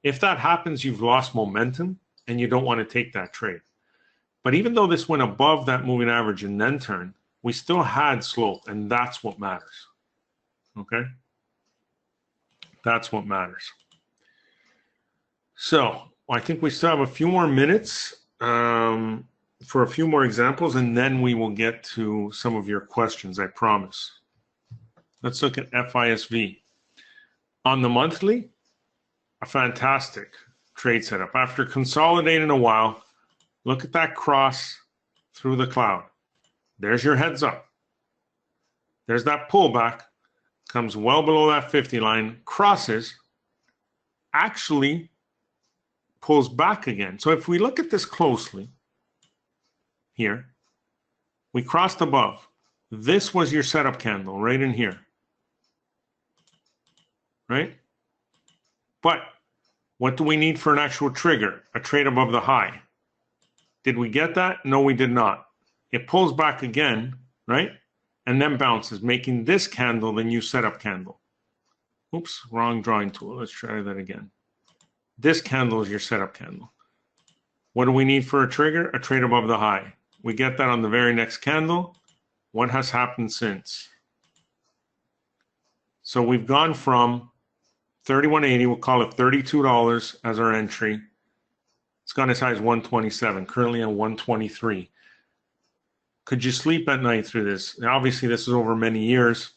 If that happens, you've lost momentum and you don't want to take that trade. But even though this went above that moving average and then turned, we still had slope, and that's what matters. Okay? That's what matters. So I think we still have a few more minutes for a few more examples, and then we will get to some of your questions, I promise. Let's look at FISV. On the monthly, a fantastic trade setup. After consolidating a while, look at that cross through the cloud. There's your heads up. There's that pullback, comes well below that 50 line, crosses, actually pulls back again. So if we look at this closely, here, we crossed above. This was your setup candle right in here, right? But what do we need for an actual trigger? A trade above the high. Did we get that? No, we did not. It pulls back again, right? And then bounces, making this candle the new setup candle. Oops, wrong drawing tool. Let's try that again. This candle is your setup candle. What do we need for a trigger? A trade above the high. We get that on the very next candle. What has happened since? So we've gone from 31.80, we'll call it $32 as our entry. It's gone as high as 127, currently at 123. Could you sleep at night through this? Obviously, this is over many years.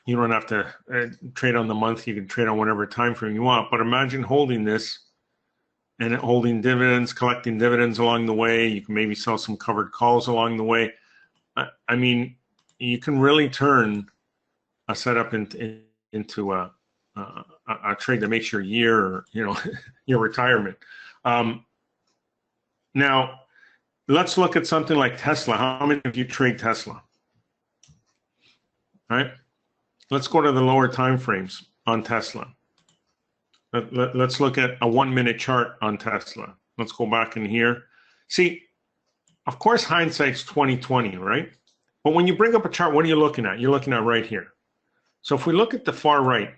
You don't have to trade on the month. You can trade on whatever time frame you want. But imagine holding this and holding dividends, collecting dividends along the way. You can maybe sell some covered calls along the way. I mean, you can really turn a setup into a trade that makes your year, or, you know, your retirement. Now, let's look at something like Tesla. How many of you trade Tesla? All right. Let's go to the lower time frames on Tesla. Let's look at a 1 minute chart on Tesla. Let's go back in here. See, of course, hindsight's 20/20, right? But when you bring up a chart, what are you looking at? You're looking at right here. So if we look at the far right,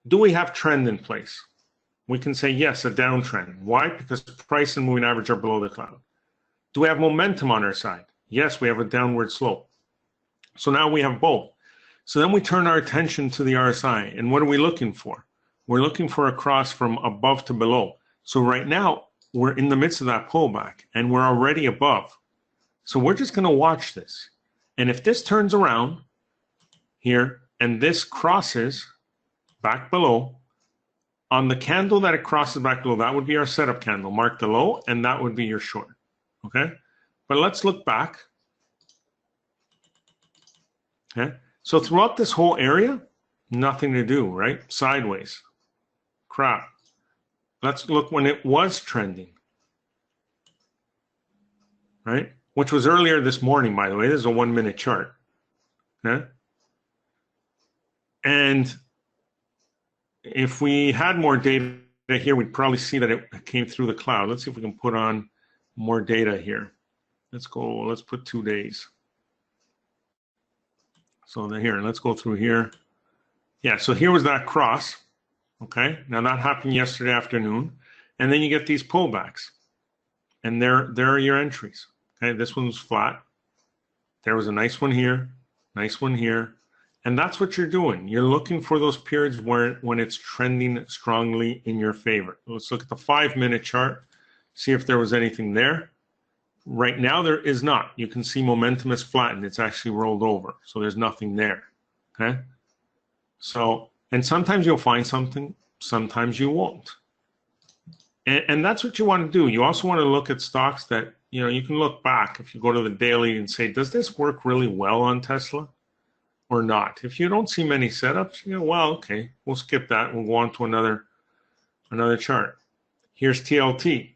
do we have trend in place? We can say yes, a downtrend. Why? Because price and moving average are below the cloud. Do we have momentum on our side? Yes, we have a downward slope. So now we have both. So then we turn our attention to the RSI. And what are we looking for? We're looking for a cross from above to below. So right now, we're in the midst of that pullback, and we're already above. So we're just going to watch this. And if this turns around here, and this crosses back below, on the candle that it crosses back below, that would be our setup candle. Mark the low, and that would be your short. Okay? But let's look back. Okay? So throughout this whole area, nothing to do, right? Sideways. Crap. Let's look when it was trending. Right? Which was earlier this morning, by the way. This is a 1 minute chart. Okay? And if we had more data here, we'd probably see that it came through the cloud. Let's see if we can put on more data here. Let's go, let's put 2 days. So here, let's go through here. Yeah, so here was that cross. Okay, now that happened yesterday afternoon. And then you get these pullbacks. And there are your entries. Okay, this one was flat. There was a nice one here, nice one here. And that's what you're doing. You're looking for those periods when it's trending strongly in your favor. Let's look at the 5 minute chart, see if there was anything there. Right now, there is not. You can see momentum is flattened. It's actually rolled over. So there's nothing there. Okay. So, and sometimes you'll find something, sometimes you won't. And that's what you want to do. You also want to look at stocks that, you know, you can look back if you go to the daily and say, does this work really well on Tesla or not? If you don't see many setups, you know, well, okay, we'll skip that. We'll go on to another chart. Here's TLT,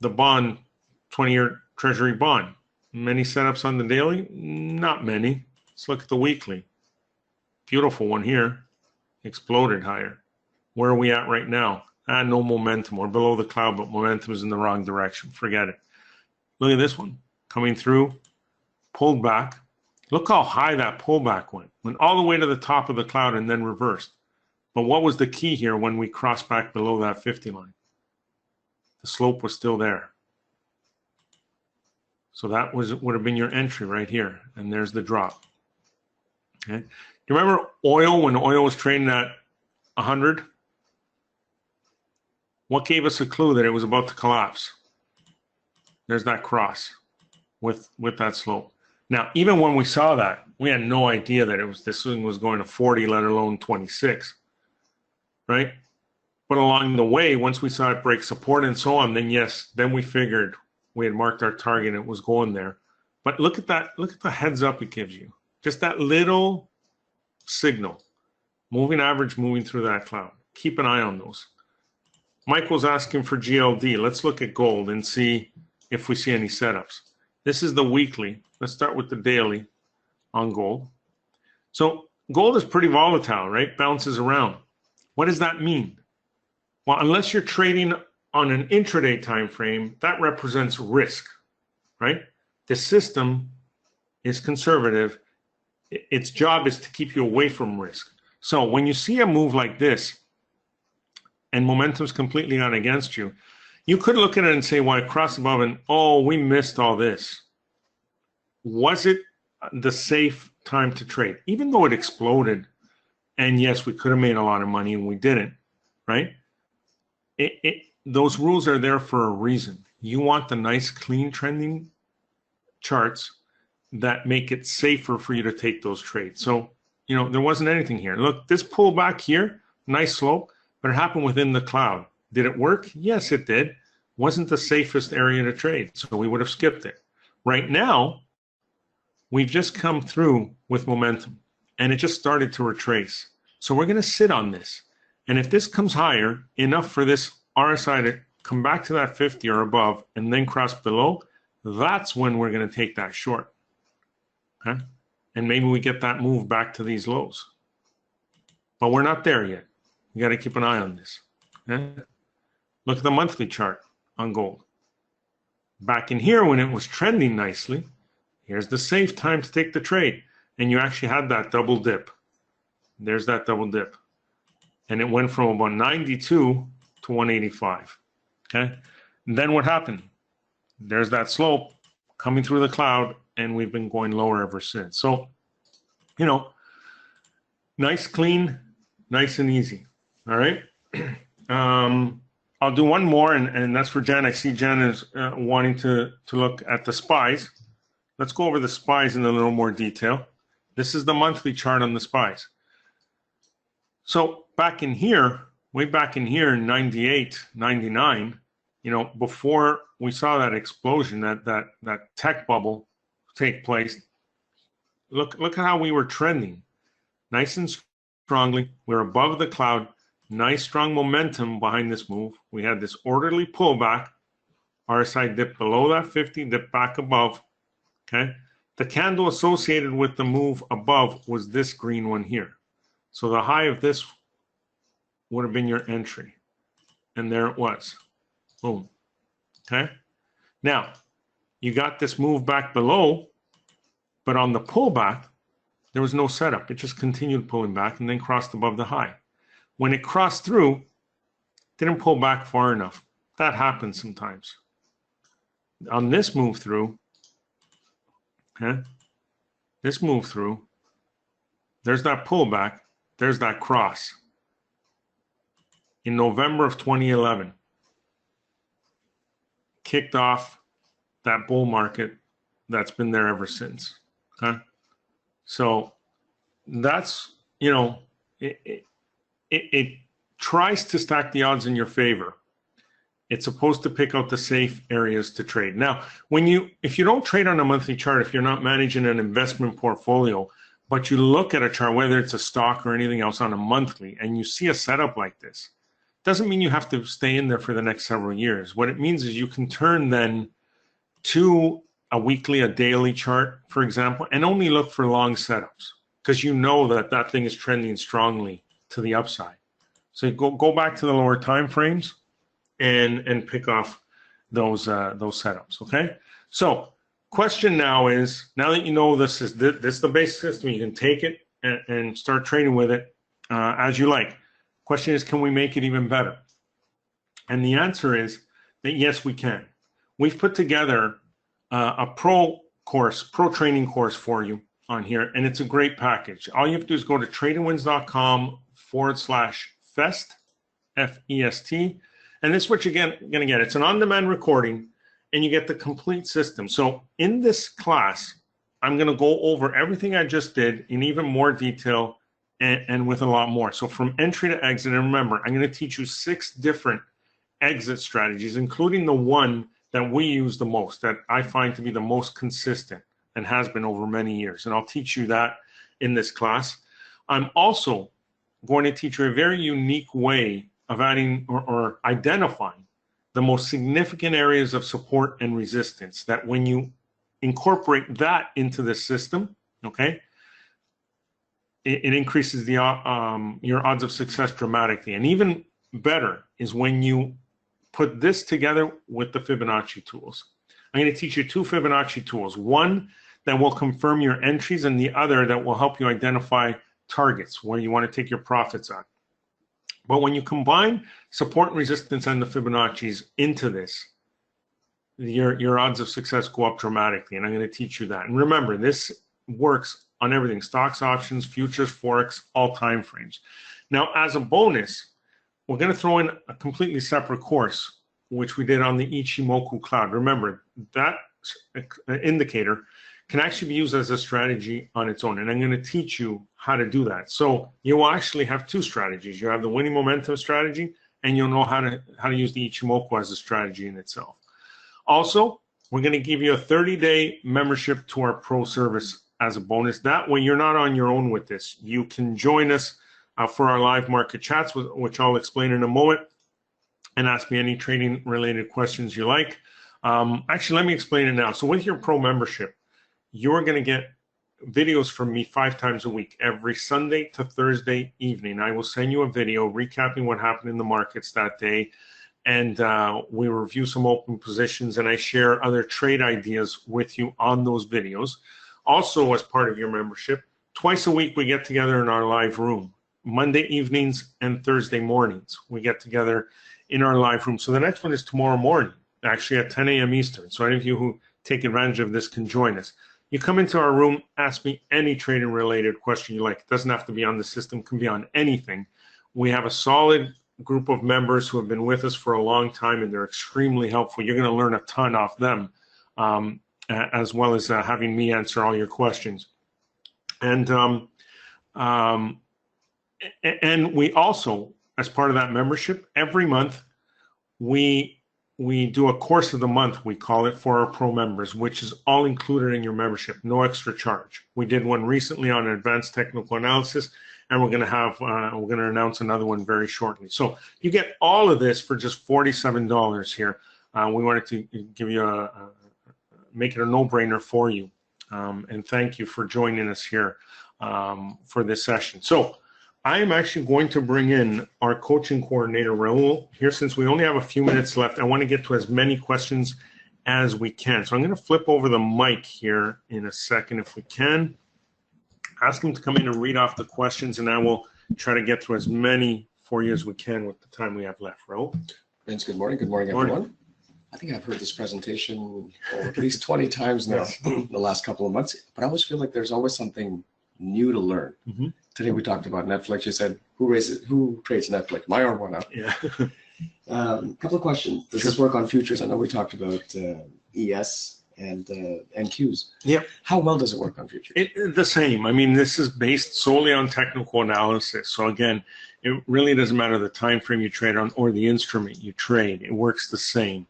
the bond, 20-year Treasury bond. Many setups on the daily? Not many. Let's look at the weekly. Beautiful one here. Exploded higher. Where are we at right now? No momentum. We're below the cloud, but momentum is in the wrong direction. Forget it. Look at this one. Coming through, pulled back. Look how high that pullback went all the way to the top of the cloud and then reversed. But what was the key here when we crossed back below that 50 line? The slope was still there. So that would have been your entry right here, and there's the drop. Okay. Do you remember oil, when oil was trading at 100? What gave us a clue that it was about to collapse? There's that cross with that slope. Now, even when we saw that, we had no idea that this thing was going to 40, let alone 26, right? But along the way, once we saw it break support and so on, then yes, then we figured we had marked our target and it was going there. But look at that, look at the heads up it gives you. Just that little signal. Moving average moving through that cloud. Keep an eye on those. Michael's asking for GLD. Let's look at gold and see if we see any setups. This is the weekly. Let's start with the daily on gold. So gold is pretty volatile, right? Bounces around. What does that mean? Well, unless you're trading on an intraday time frame, that represents risk, right? The system is conservative. Its job is to keep you away from risk. So when you see a move like this and momentum's completely gone against you, you could look at it and say, well, it crossed above and, oh, we missed all this. Was it the safe time to trade? Even though it exploded, and yes, we could have made a lot of money and we didn't, right? Those rules are there for a reason. You want the nice, clean trending charts that make it safer for you to take those trades. So, you know, there wasn't anything here. Look, this pullback here, nice slope, but it happened within the cloud. Did it work? Yes, it did. Wasn't the safest area to trade, so we would have skipped it. Right now, we've just come through with momentum, and it just started to retrace. So we're going to sit on this. And if this comes higher, enough for this RSI to come back to that 50 or above and then cross below, that's when we're going to take that short. Okay? And maybe we get that move back to these lows. But we're not there yet. You got to keep an eye on this. Okay? Look at the monthly chart on gold. Back in here when it was trending nicely, here's the safe time to take the trade. And you actually had that double dip. There's that double dip. And it went from about 92 to 185. Okay? And then what happened? There's that slope coming through the cloud, and we've been going lower ever since. So, you know, nice, clean, nice and easy. All right? I'll do one more, and that's for Jan. I see Jan is wanting to look at the SPYs. Let's go over the SPYs in a little more detail. This is the monthly chart on the SPYs. So back in here, way back in here in 98, 99, you know, before we saw that explosion, that tech bubble take place, look at how we were trending. Nice and strongly. We're above the cloud. Nice strong momentum behind this move. We had this orderly pullback. RSI dipped below that 50, dipped back above. Okay. The candle associated with the move above was this green one here. So the high of this would have been your entry. And there it was. Boom. Okay. Now, you got this move back below, but on the pullback, there was no setup. It just continued pulling back and then crossed above the high. When it crossed through, didn't pull back far enough. That happens sometimes. On this move through, okay, this move through, there's that pullback, there's that cross. In November of 2011, kicked off that bull market that's been there ever since. Okay, so that's, you know, it tries to stack the odds in your favor. It's supposed to pick out the safe areas to trade. Now, if you don't trade on a monthly chart, if you're not managing an investment portfolio, but you look at a chart, whether it's a stock or anything else on a monthly, and you see a setup like this, doesn't mean you have to stay in there for the next several years. What it means is you can turn then to a weekly, a daily chart, for example, and only look for long setups because you know that that thing is trending strongly to the upside. So go back to the lower time frames and pick off those setups. Okay. So question now is, now that you know this is the basic system, you can take it and start trading with it as you like. Question is, can we make it even better? And the answer is that yes, we can. We've put together a pro training course for you on here, and it's a great package. All you have to do is go to tradingwins.com/fest, F-E-S-T, and this is what you're going to get. It's an on-demand recording, and you get the complete system. So in this class, I'm going to go over everything I just did in even more detail and with a lot more. So from entry to exit, and remember, I'm going to teach you 6 different exit strategies, including the one that we use the most, that I find to be the most consistent and has been over many years. And I'll teach you that in this class. I'm also going to teach you a very unique way of adding or identifying the most significant areas of support and resistance, that when you incorporate that into the system, okay, it increases the your odds of success dramatically. And even better is when you put this together with the Fibonacci tools. I'm going to teach you 2 Fibonacci tools, one that will confirm your entries and the other that will help you identify targets where you want to take your profits on. But when you combine support and resistance and the Fibonacci's into this, your odds of success go up dramatically, and I'm going to teach you that. And remember, this works on everything: stocks, options, futures, Forex, all time frames. Now, as a bonus, we're going to throw in a completely separate course, which we did on the Ichimoku Cloud. Remember, that indicator can actually be used as a strategy on its own, and I'm going to teach you how to do that. So you will actually have 2 strategies. You have the winning momentum strategy, and you'll know how to use the Ichimoku as a strategy in itself. Also, we're going to give you a 30-day membership to our pro service as a bonus. That way, you're not on your own with this. You can join us for our live market chats, which I'll explain in a moment, and ask me any trading-related questions you like. Actually, let me explain it now. So with your pro membership, you're going to get videos from me 5 times a week, every Sunday to Thursday evening. I will send you a video recapping what happened in the markets that day, and we review some open positions, and I share other trade ideas with you on those videos. Also, as part of your membership, twice a week we get together in our live room. Monday evenings and Thursday mornings we get together in our live room. So the next one is tomorrow morning, actually at 10 a.m. Eastern. So any of you who take advantage of this can join us. You come into our room, ask me any trading related question you like. It doesn't have to be on the system, it can be on anything. We have a solid group of members who have been with us for a long time, and they're extremely helpful. You're going to learn a ton off them, as well as having me answer all your questions. And we also, as part of that membership, every month we do a course of the month, we call it, for our pro members, which is all included in your membership, no extra charge. We did one recently on advanced technical analysis, and we're going to announce another one very shortly. So you get all of this for just $47 here. We wanted to give you make it a no-brainer for you, and thank you for joining us here for this session. So I am actually going to bring in our coaching coordinator, Raul, here. Since we only have a few minutes left, I want to get to as many questions as we can. So I'm going to flip over the mic here in a second if we can. Ask him to come in and read off the questions, and I will try to get through as many for you as we can with the time we have left. Raul? Vince, good morning. Good morning, everyone. I think I've heard this presentation at least 20 times now in the last couple of months, but I always feel like there's always something new to learn. Mm-hmm. Today we talked about Netflix. You said, who trades Netflix? My arm went up. Yeah. Couple of questions. Does this work on futures? I know we talked about ES and NQs. Yeah. How well does it work on futures? The same. I mean, this is based solely on technical analysis. So again, it really doesn't matter the time frame you trade on or the instrument you trade. It works the same.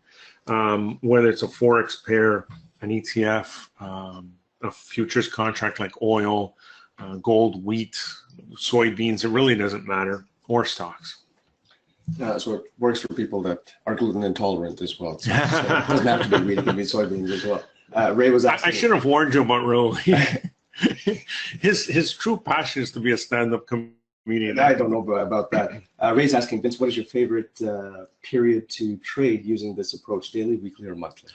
Whether it's a Forex pair, an ETF, a futures contract like oil, gold, wheat, soybeans, it really doesn't matter, or stocks. So it works for people that are gluten intolerant as well. So it doesn't have to be wheat, it can be soybeans as well. Ray was asking. I should have warned you about Raul. His true passion is to be a stand-up comedian. Immediately. I don't know about that. Ray's asking, Vince, what is your favorite period to trade using this approach, daily, weekly, or monthly?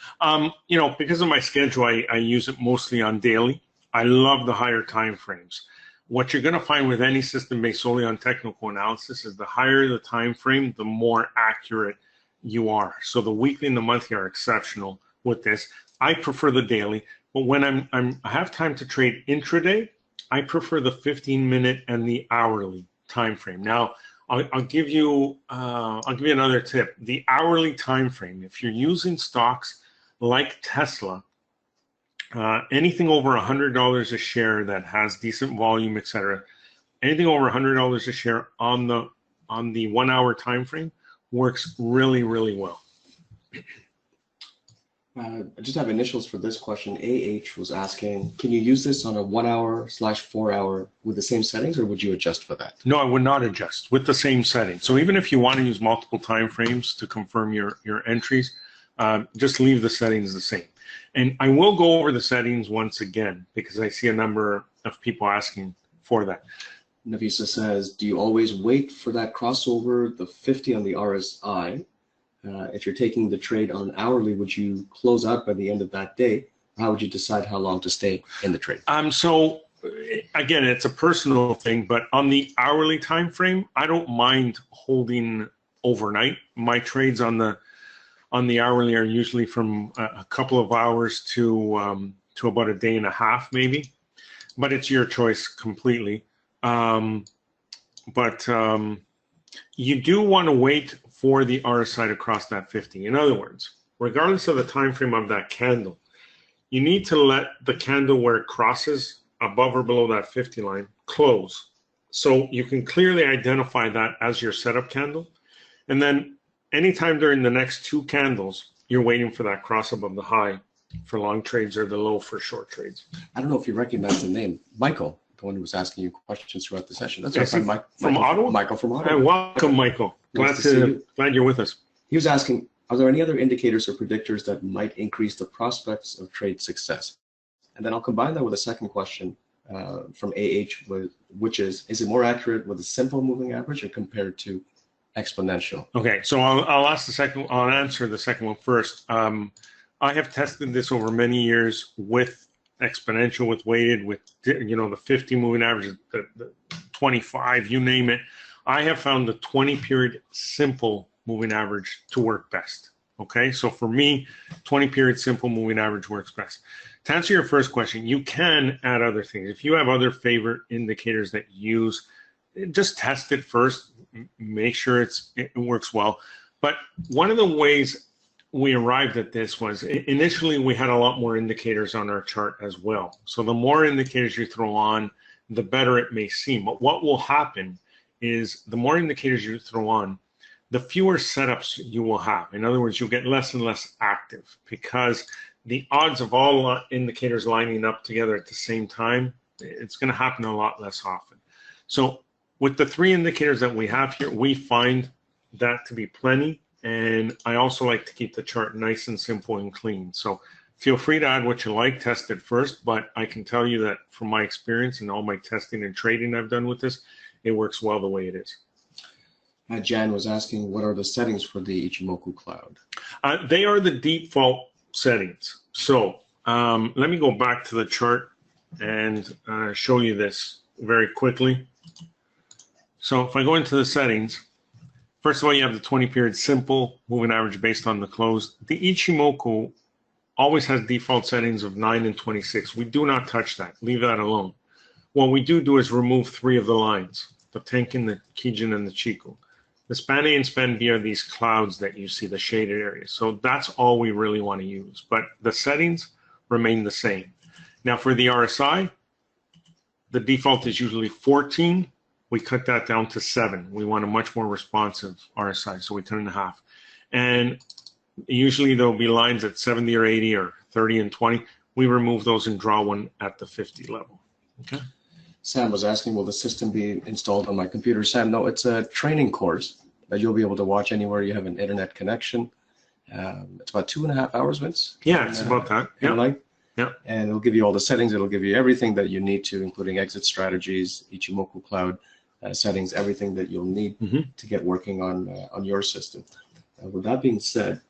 You know, because of my schedule, I use it mostly on daily. I love the higher time frames. What you're going to find with any system based solely on technical analysis is the higher the time frame, the more accurate you are. So the weekly and the monthly are exceptional with this. I prefer the daily, but when I have time to trade intraday, I prefer the 15-minute and the hourly time frame. Now, I'll give you another tip. The hourly time frame, if you're using stocks like Tesla, anything over $100 a share that has decent volume, etc., anything over $100 a share on the 1 hour time frame works really, really well. I just have initials for this question. AH was asking, can you use this on a 1 hour/4 hour with the same settings, or would you adjust for that? No, I would not adjust with the same settings. So even if you want to use multiple time frames to confirm your entries, just leave the settings the same. And I will go over the settings once again because I see a number of people asking for that. Navisa says, do you always wait for that crossover, the 50 on the RSI? If you're taking the trade on hourly, would you close out by the end of that day? How would you decide how long to stay in the trade? So again, it's a personal thing, but on the hourly time frame, I don't mind holding overnight. My trades on the hourly are usually from a couple of hours to about a day and a half, maybe. But it's your choice completely. You do want to wait for the RSI to cross that 50. In other words, regardless of the time frame of that candle, you need to let the candle where it crosses above or below that 50 line close. So you can clearly identify that as your setup candle. And then anytime during the next two candles, you're waiting for that cross above the high for long trades or the low for short trades. I don't know if you recognize the name, Michael, the one who was asking you questions throughout the session. That's yes, our friend from Ottawa? Michael from Ottawa. Hi, welcome, Michael. Glad you're with us. He was asking, are there any other indicators or predictors that might increase the prospects of trade success? And then I'll combine that with a second question from AH, which is it more accurate with a simple moving average or compared to exponential? Okay, so I'll answer the second one first. I have tested this over many years with exponential, with weighted, with the 50 moving average, the 25, you name it. I have found the 20-period simple moving average to work best. Okay, so for me, 20-period simple moving average works best. To answer your first question, you can add other things. If you have other favorite indicators that you use, just test it first, make sure it works well. But one of the ways we arrived at this was initially we had a lot more indicators on our chart as well. So the more indicators you throw on, the better it may seem. But what will happen is the more indicators you throw on, the fewer setups you will have. In other words, you'll get less and less active because the odds of all indicators lining up together at the same time, it's going to happen a lot less often. So with the three indicators that we have here, we find that to be plenty. And I also like to keep the chart nice and simple and clean. So feel free to add what you like, test it first. But I can tell you that from my experience and all my testing and trading I've done with this, it works well the way it is. Jan was asking, what are the settings for the Ichimoku Cloud? They are the default settings. So let me go back to the chart and show you this very quickly. So if I go into the settings, first of all, you have the 20-period simple moving average based on the close. The Ichimoku always has default settings of 9 and 26. We do not touch that. Leave that alone. What we do is remove 3 of the lines, the Tenkin, the Kijin, and the Chiku. The Span A and Span B are these clouds that you see, the shaded areas. So that's all we really want to use. But the settings remain the same. Now for the RSI, the default is usually 14. We cut that down to 7. We want a much more responsive RSI, so we 10.5. And usually there'll be lines at 70 or 80 or 30 and 20. We remove those and draw one at the 50 level. Okay. Sam was asking, will the system be installed on my computer? Sam, no, it's a training course that you'll be able to watch anywhere you have an internet connection. It's about 2.5 hours, Vince? Yeah, it's about that. Yeah. Yeah. And it'll give you all the settings. It'll give you everything that you need to, including exit strategies, Ichimoku Cloud. settings, everything that you'll need to get working on your system. With that being said,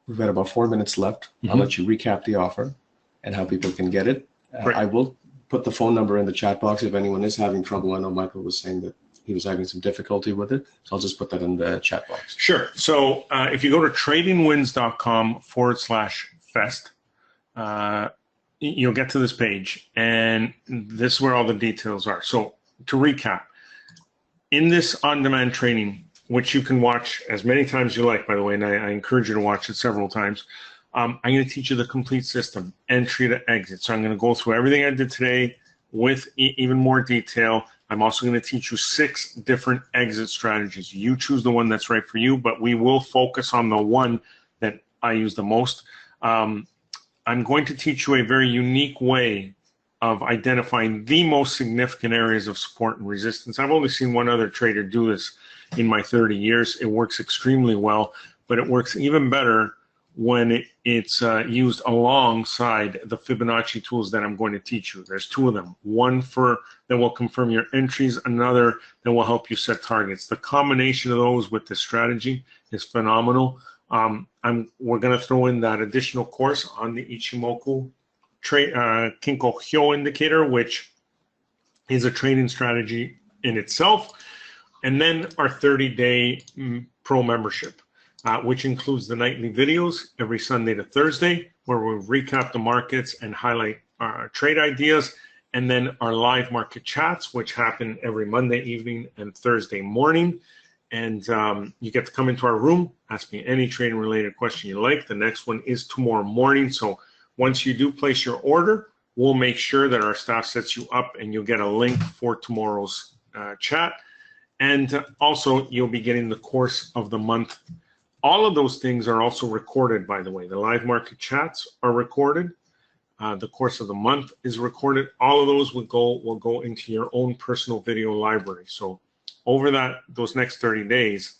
we've got about 4 minutes left. I'll let you recap the offer and how people can get it. I will put the phone number in the chat box if anyone is having trouble. I know Michael was saying that he was having some difficulty with it, so I'll just put that in the chat box. Sure. So if you go to tradingwins.com/fest, you'll get to this page, and this is where all the details are. So to recap, in this on-demand training, which you can watch as many times as you like, by the way, and I encourage you to watch it several times, I'm going to teach you the complete system, entry to exit. So I'm going to go through everything I did today with even more detail. I'm also going to teach you 6 different exit strategies. You choose the one that's right for you, but we will focus on the one that I use the most. I'm going to teach you a very unique way of identifying the most significant areas of support and resistance. I've only seen one other trader do this in my 30 years. It works extremely well, but it works even better when it's used alongside the Fibonacci tools that I'm going to teach you. There's 2 of them. One that will confirm your entries, another that will help you set targets. The combination of those with this strategy is phenomenal. We're going to throw in that additional course on the Ichimoku Kinko Hyo indicator, which is a trading strategy in itself. And then our 30-day pro membership, which includes the nightly videos every Sunday to Thursday, where we recap the markets and highlight our trade ideas, and then our live market chats, which happen every Monday evening and Thursday morning. And you get to come into our room, ask me any trading related question you like. The next one is tomorrow morning. So once you do place your order, we'll make sure that our staff sets you up and you'll get a link for tomorrow's chat. And also you'll be getting the course of the month. All of those things are also recorded, by the way. The live market chats are recorded. The course of the month is recorded. All of those will go into your own personal video library. So over those next 30 days,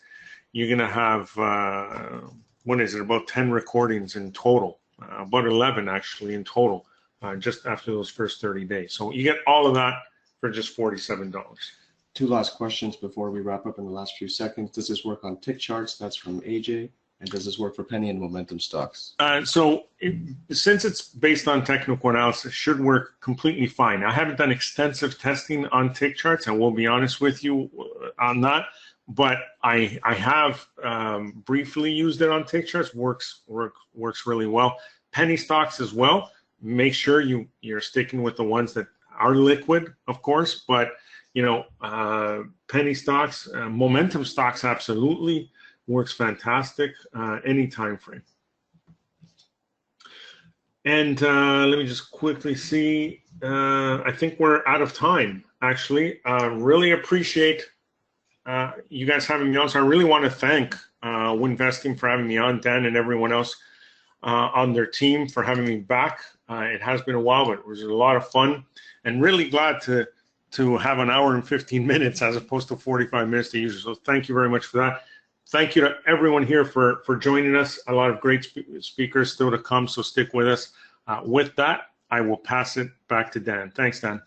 you're going to have, about 10 recordings in total, about 11 actually in total, just after those first 30 days. So you get all of that for just $47. 2 last questions before we wrap up in the last few seconds. Does this work on tick charts? That's from AJ. And does this work for penny and momentum stocks? Since it's based on technical analysis, it should work completely fine. I haven't done extensive testing on tick charts, and we'll be honest with you on that. But I have briefly used it on tick charts. Works really well. Penny stocks as well. Make sure you're sticking with the ones that are liquid, of course. But penny stocks, momentum stocks, absolutely works fantastic any time frame. And let me just quickly see. I think we're out of time, actually. Really appreciate you guys having me on. So I really want to thank Winvesting for having me on, Dan and everyone else on their team for having me back. It has been a while, but it was a lot of fun, and really glad to have an hour and 15 minutes as opposed to 45 minutes to use. So thank you very much for that. Thank you to everyone here for joining us. A lot of great speakers still to come, so stick with us. With that, I will pass it back to Dan. Thanks, Dan.